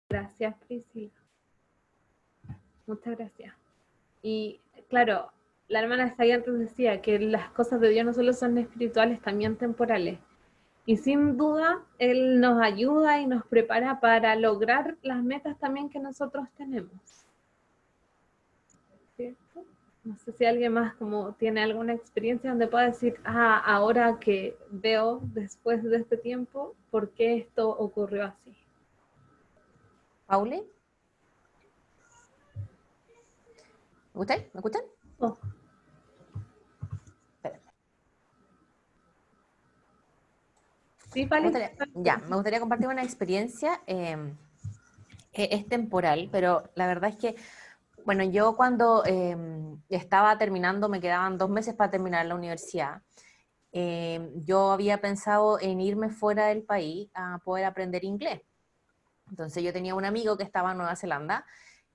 Gracias, Priscila. Muchas gracias. Y claro, la hermana antes decía que las cosas de Dios no solo son espirituales, también temporales. Y sin duda, Él nos ayuda y nos prepara para lograr las metas también que nosotros tenemos. ¿Cierto? No sé si alguien más como tiene alguna experiencia donde pueda decir, ah, ahora que veo después de este tiempo, ¿por qué esto ocurrió así? ¿Pauli? ¿Me escuchan? Oh. Sí, Pali. Me gustaría compartir una experiencia, es temporal, pero la verdad es que, bueno, yo cuando estaba terminando, me quedaban 2 meses para terminar la universidad, yo había pensado en irme fuera del país a poder aprender inglés. Entonces yo tenía un amigo que estaba en Nueva Zelanda,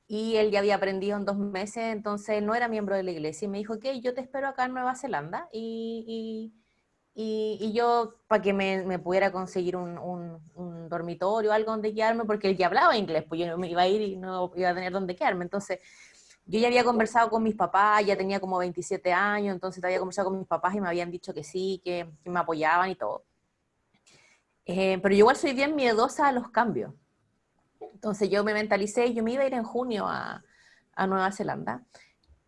y él ya había aprendido en 2 meses, entonces él no era miembro de la iglesia, y me dijo, ok, yo te espero acá en Nueva Zelanda, y yo, para que me pudiera conseguir un dormitorio o algo donde quedarme, porque él ya hablaba inglés, pues yo no me iba a ir y no iba a tener donde quedarme. Entonces, yo ya había conversado con mis papás, ya tenía como 27 años, entonces había conversado con mis papás y me habían dicho que sí, que me apoyaban y todo. Pero yo igual soy bien miedosa a los cambios. Entonces yo me mentalicé, yo me iba a ir en junio a Nueva Zelanda,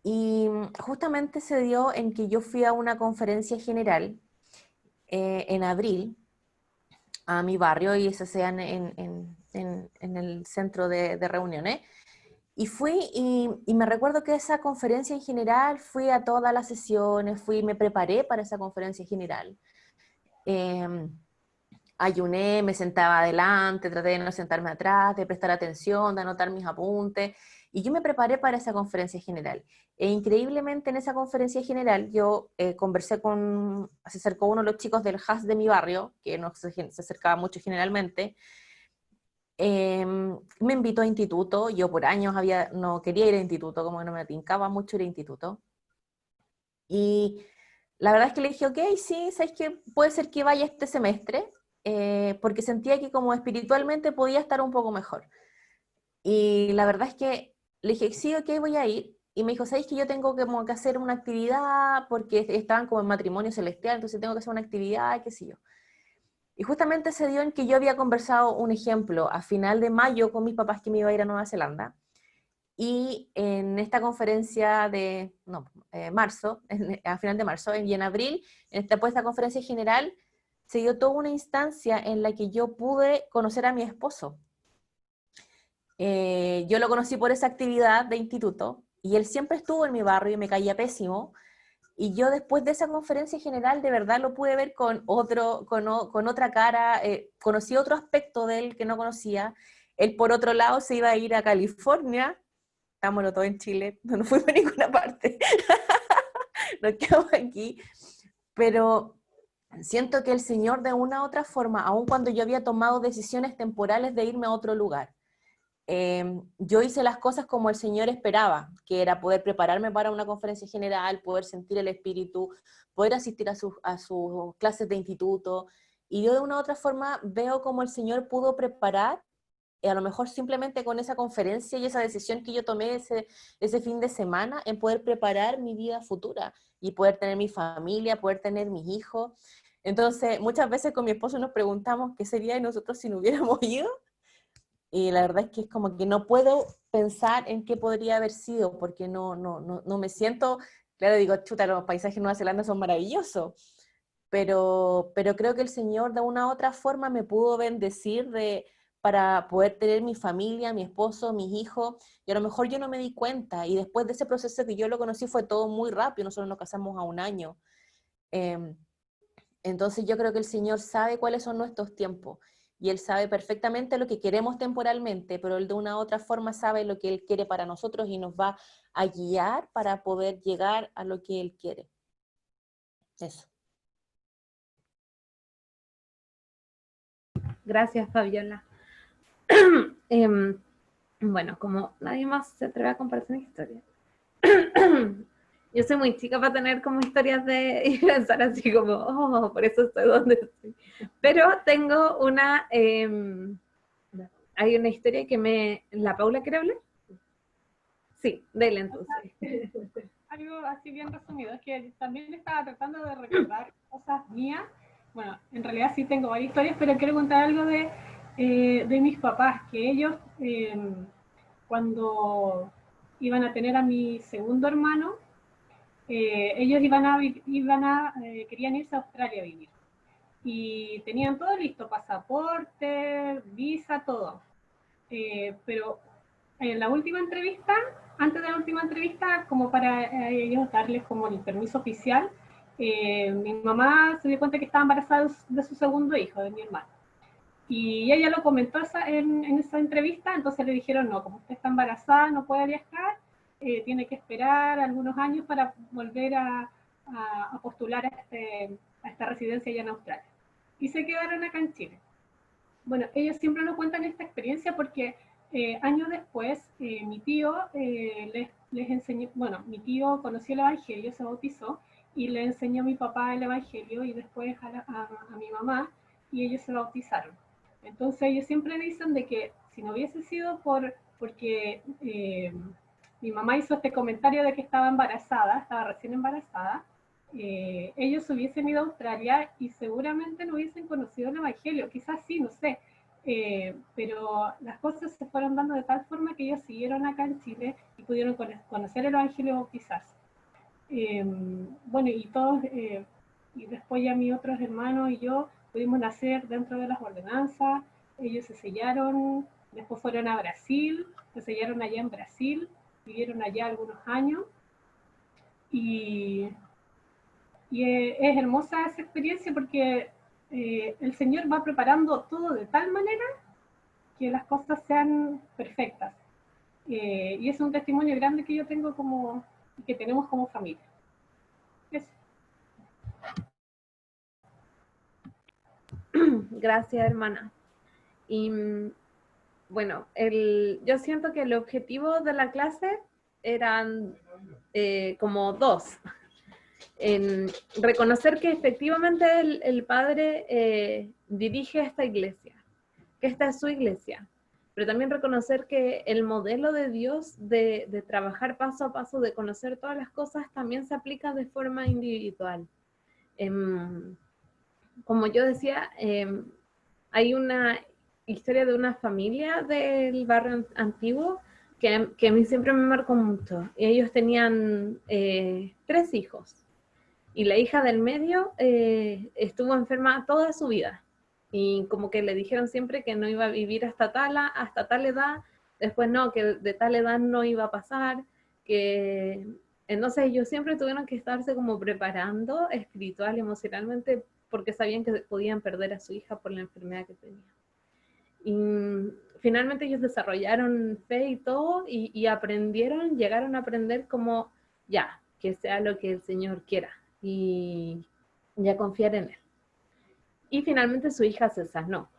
y justamente se dio en que yo fui a una conferencia general en abril a mi barrio, y eso sea en el centro de reuniones, y fui y me recuerdo que esa conferencia en general, fui a todas las sesiones, me preparé para esa conferencia general, ayuné, me sentaba adelante, traté de no sentarme atrás, de prestar atención, de anotar mis apuntes, y yo me preparé para esa conferencia general. E increíblemente en esa conferencia general yo conversé se acercó uno de los chicos del HAS de mi barrio, que no se acercaba mucho generalmente, me invitó a instituto. Yo por años no quería ir a instituto, como que no me tincaba mucho ir a instituto. Y la verdad es que le dije, ok, sí, ¿sabes qué? Puede ser que vaya este semestre, porque sentía que como espiritualmente podía estar un poco mejor. Y la verdad es que le dije, sí, ok, voy a ir. Y me dijo, ¿sabes que yo tengo como que hacer una actividad? Porque estaban como en matrimonio celestial, entonces tengo que hacer una actividad, qué sé yo. Y justamente se dio en que yo había conversado un ejemplo a final de mayo con mis papás que me iba a ir a Nueva Zelanda. Y en esta conferencia de, no, marzo, a final de marzo, y en abril, después de esta conferencia general, se dio toda una instancia en la que yo pude conocer a mi esposo. Yo lo conocí por esa actividad de instituto, y él siempre estuvo en mi barrio y me caía pésimo, y yo después de esa conferencia general de verdad lo pude ver con otra cara, conocí otro aspecto de él que no conocía. Él por otro lado se iba a ir a California, estámonos todos en Chile, no nos fuimos a ninguna parte, nos quedamos aquí, pero siento que el Señor de una u otra forma, aun cuando yo había tomado decisiones temporales de irme a otro lugar, yo hice las cosas como el Señor esperaba, que era poder prepararme para una conferencia general, poder sentir el Espíritu, poder asistir a sus clases de instituto, y yo de una u otra forma veo como el Señor pudo preparar, a lo mejor simplemente con esa conferencia y esa decisión que yo tomé ese fin de semana, en poder preparar mi vida futura, y poder tener mi familia, poder tener mis hijos. Entonces, muchas veces con mi esposo nos preguntamos qué sería de nosotros si no hubiéramos ido, y la verdad es que es como que no puedo pensar en qué podría haber sido, porque no me siento, claro, digo, chuta, los paisajes de Nueva Zelanda son maravillosos, pero creo que el Señor de una u otra forma me pudo bendecir para poder tener mi familia, mi esposo, mis hijos, y a lo mejor yo no me di cuenta, y después de ese proceso que yo lo conocí fue todo muy rápido, nosotros nos casamos a un año. Eh, entonces yo creo que el Señor sabe cuáles son nuestros tiempos, y Él sabe perfectamente lo que queremos temporalmente, pero Él de una u otra forma sabe lo que Él quiere para nosotros y nos va a guiar para poder llegar a lo que Él quiere. Eso. Gracias, Fabiola. Bueno, como nadie más se atreve a compartir historias. Yo soy muy chica para tener como historias y pensar así como, oh, por eso estoy donde estoy. Pero tengo hay una historia que ¿La Paula quiere hablar? Sí, dele entonces. Algo así bien resumido, es que también estaba tratando de recordar cosas mías. Bueno, en realidad sí tengo varias historias, pero quiero contar algo de mis papás, que ellos cuando iban a tener a mi segundo hermano, ellos querían irse a Australia a vivir. Y tenían todo listo, pasaporte, visa, todo. Pero en la última entrevista, antes de la última entrevista, como para ellos darles como el permiso oficial, mi mamá se dio cuenta que estaba embarazada de su segundo hijo, de mi hermano. Y ella lo comentó en esa entrevista, entonces le dijeron, no, como usted está embarazada, no puede viajar, tiene que esperar algunos años para volver a postular a esta residencia allá en Australia. Y se quedaron acá en Chile. Bueno, ellos siempre nos cuentan esta experiencia porque años después mi tío les enseñó, bueno, mi tío conoció el Evangelio, se bautizó y le enseñó a mi papá el Evangelio y después a mi mamá, y ellos se bautizaron. Entonces ellos siempre dicen de que si no hubiese sido porque mi mamá hizo este comentario de que estaba recién embarazada, ellos hubiesen ido a Australia y seguramente no hubiesen conocido el Evangelio, quizás sí, no sé, pero las cosas se fueron dando de tal forma que ellos siguieron acá en Chile y pudieron conocer el Evangelio y bautizarse. Bueno, y después ya mis otros hermanos y yo pudimos nacer dentro de las ordenanzas, ellos se sellaron, después fueron a Brasil, se sellaron allá en Brasil, vivieron allá algunos años, y es hermosa esa experiencia porque el Señor va preparando todo de tal manera que las cosas sean perfectas. Y es un testimonio grande que yo tengo que tenemos como familia. Eso. Gracias, hermana. Y Bueno, yo siento que el objetivo de la clase eran como dos. En reconocer que efectivamente el padre dirige esta iglesia, que esta es su iglesia, pero también reconocer que el modelo de Dios de trabajar paso a paso, de conocer todas las cosas, también se aplica de forma individual. Como yo decía, hay una historia de una familia del barrio antiguo que a mí siempre me marcó mucho. Ellos tenían 3 hijos y la hija del medio estuvo enferma toda su vida y como que le dijeron siempre que no iba a vivir hasta tal edad, después no, que de tal edad no iba a pasar, que entonces ellos siempre tuvieron que estarse como preparando espiritual y emocionalmente porque sabían que podían perder a su hija por la enfermedad que tenía. Y finalmente ellos desarrollaron fe y todo y aprendieron, llegaron a aprender como ya, que sea lo que el Señor quiera y ya confiar en Él. Y finalmente su hija se sanó.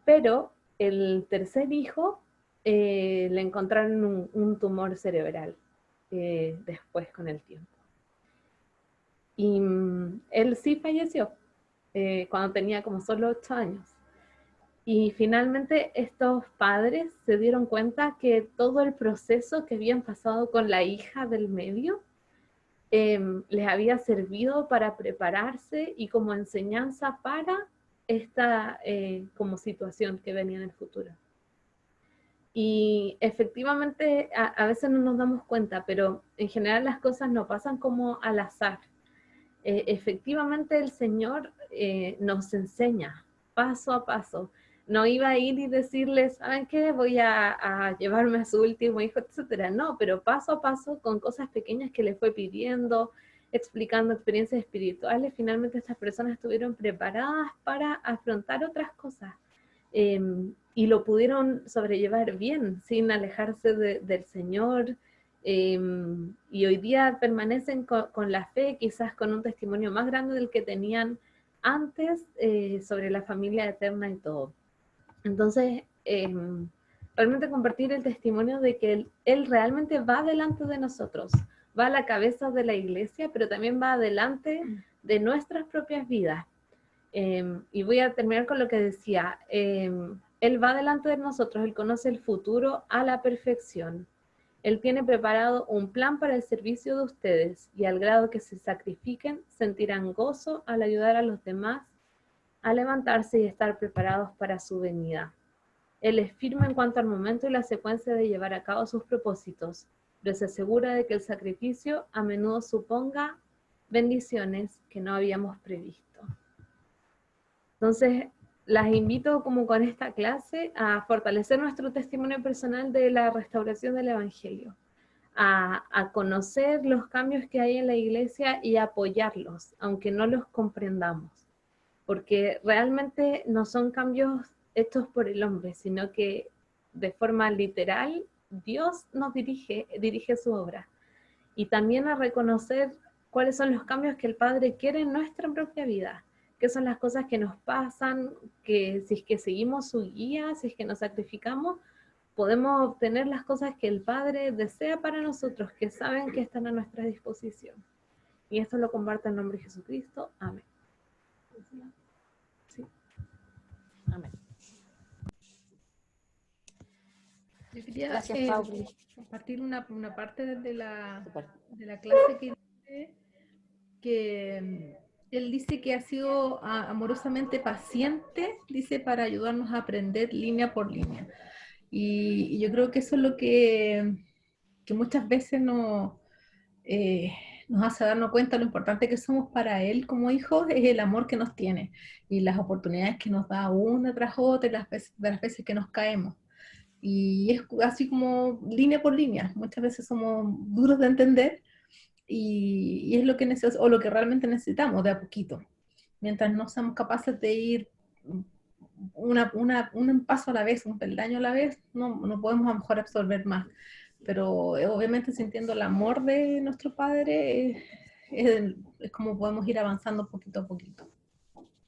Pero el tercer hijo le encontraron un tumor cerebral después con el tiempo. Y él sí falleció cuando tenía como solo 8 años. Y finalmente estos padres se dieron cuenta que todo el proceso que habían pasado con la hija del medio les había servido para prepararse y como enseñanza para esta como situación que venía en el futuro. Y efectivamente a veces no nos damos cuenta, pero en general las cosas no pasan como al azar. Efectivamente el Señor nos enseña paso a paso. No iba a ir y decirles, ¿saben qué? Voy a llevarme a su último hijo, etcétera. No, pero paso a paso, con cosas pequeñas que le fue pidiendo, explicando experiencias espirituales, finalmente estas personas estuvieron preparadas para afrontar otras cosas. Y lo pudieron sobrellevar bien, sin alejarse del Señor. Y hoy día permanecen con la fe, quizás con un testimonio más grande del que tenían antes sobre la familia eterna y todo. Entonces, realmente compartir el testimonio de que él realmente va delante de nosotros, va a la cabeza de la iglesia, pero también va adelante de nuestras propias vidas. Y voy a terminar con lo que decía, Él va delante de nosotros, Él conoce el futuro a la perfección. Él tiene preparado un plan para el servicio de ustedes y al grado que se sacrifiquen, sentirán gozo al ayudar a los demás a levantarse y estar preparados para su venida. Él es firme en cuanto al momento y la secuencia de llevar a cabo sus propósitos, pero se asegura de que el sacrificio a menudo suponga bendiciones que no habíamos previsto. Entonces, las invito como con esta clase a fortalecer nuestro testimonio personal de la restauración del Evangelio, a conocer los cambios que hay en la iglesia y apoyarlos, aunque no los comprendamos, porque realmente no son cambios hechos por el hombre, sino que de forma literal Dios nos dirige su obra. Y también a reconocer cuáles son los cambios que el Padre quiere en nuestra propia vida, qué son las cosas que nos pasan, que si es que seguimos su guía, si es que nos sacrificamos, podemos obtener las cosas que el Padre desea para nosotros, que saben que están a nuestra disposición. Y esto lo comparto en nombre de Jesucristo. Amén. Sí. Amén. Yo quería Gracias, Pauli. compartir una parte de la Super. clase que dice que él dice que ha sido amorosamente paciente, dice, para ayudarnos a aprender línea por línea. Y yo creo que eso es lo que muchas veces nos hace darnos cuenta de lo importante que somos para él como hijos, es el amor que nos tiene y las oportunidades que nos da una tras otra, de las veces que nos caemos. Y es así como línea por línea. Muchas veces somos duros de entender y es lo que o lo que realmente necesitamos de a poquito. Mientras no seamos capaces de ir un paso a la vez, un peldaño a la vez, no podemos a lo mejor absorber más. Pero obviamente sintiendo el amor de nuestro Padre, es como podemos ir avanzando poquito a poquito.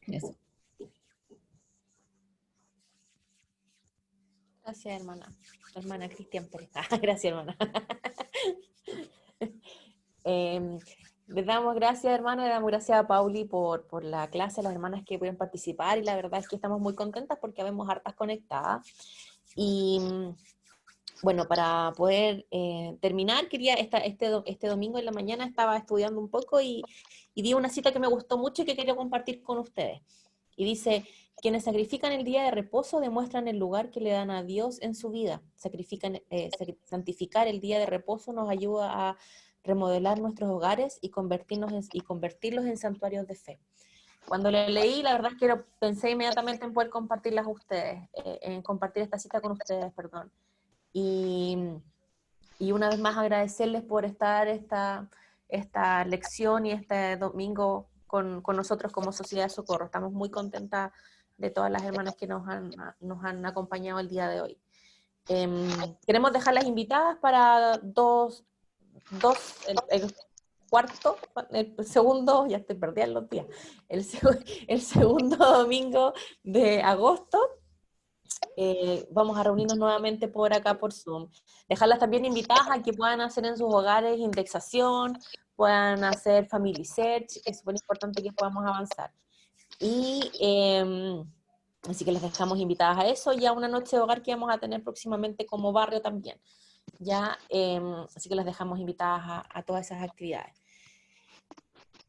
Eso. Gracias, hermana. Hermana Cristian Pérez. Gracias, hermana. Les damos gracias, hermana, le damos gracias a Pauli por la clase, a las hermanas que pueden participar, y la verdad es que estamos muy contentas porque habemos hartas conectadas. Y bueno, para poder terminar, quería, este domingo en la mañana estaba estudiando un poco y vi una cita que me gustó mucho y que quería compartir con ustedes. Y dice: quienes sacrifican el día de reposo demuestran el lugar que le dan a Dios en su vida. Santificar el día de reposo nos ayuda a remodelar nuestros hogares y convertirlos en santuarios de fe. Cuando le leí, la verdad es que pensé inmediatamente en poder compartirlas a ustedes, en compartir esta cita con ustedes, perdón. Y una vez más agradecerles por estar esta lección y este domingo con nosotros como Sociedad de Socorro. Estamos muy contentas de todas las hermanas que nos han acompañado el día de hoy. Queremos dejarlas invitadas para el segundo, ya estoy perdida en los días, el segundo domingo de agosto. Vamos a reunirnos nuevamente por acá por Zoom. Dejarlas también invitadas a que puedan hacer en sus hogares indexación, puedan hacer family search, es súper importante que podamos avanzar. Y así que les dejamos invitadas a eso y a una noche de hogar que vamos a tener próximamente como barrio también. Ya, así que les dejamos invitadas a todas esas actividades.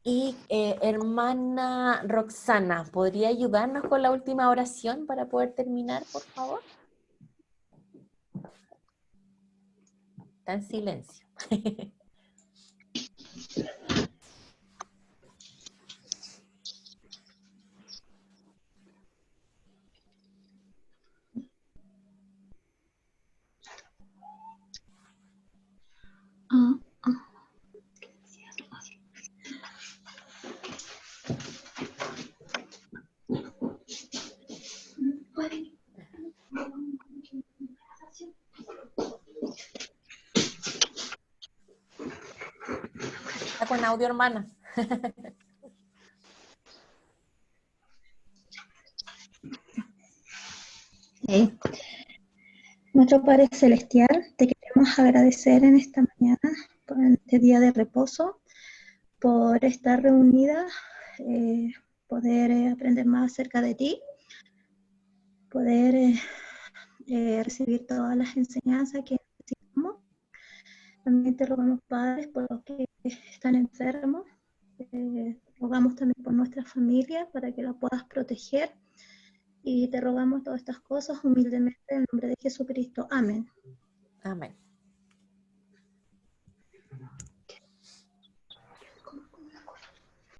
Y hermana Roxana, ¿podría ayudarnos con la última oración para poder terminar, por favor? Está en silencio. Está con audio, hermana. Nuestro Padre Celestial, te queremos agradecer en esta mañana, por este día de reposo, por estar reunidas, poder aprender más acerca de ti, poder recibir todas las enseñanzas que necesitamos. También te rogamos, Padre, por los que están enfermos, rogamos también por nuestra familia para que la puedas proteger. Y te rogamos todas estas cosas humildemente en el nombre de Jesucristo. Amén. Amén.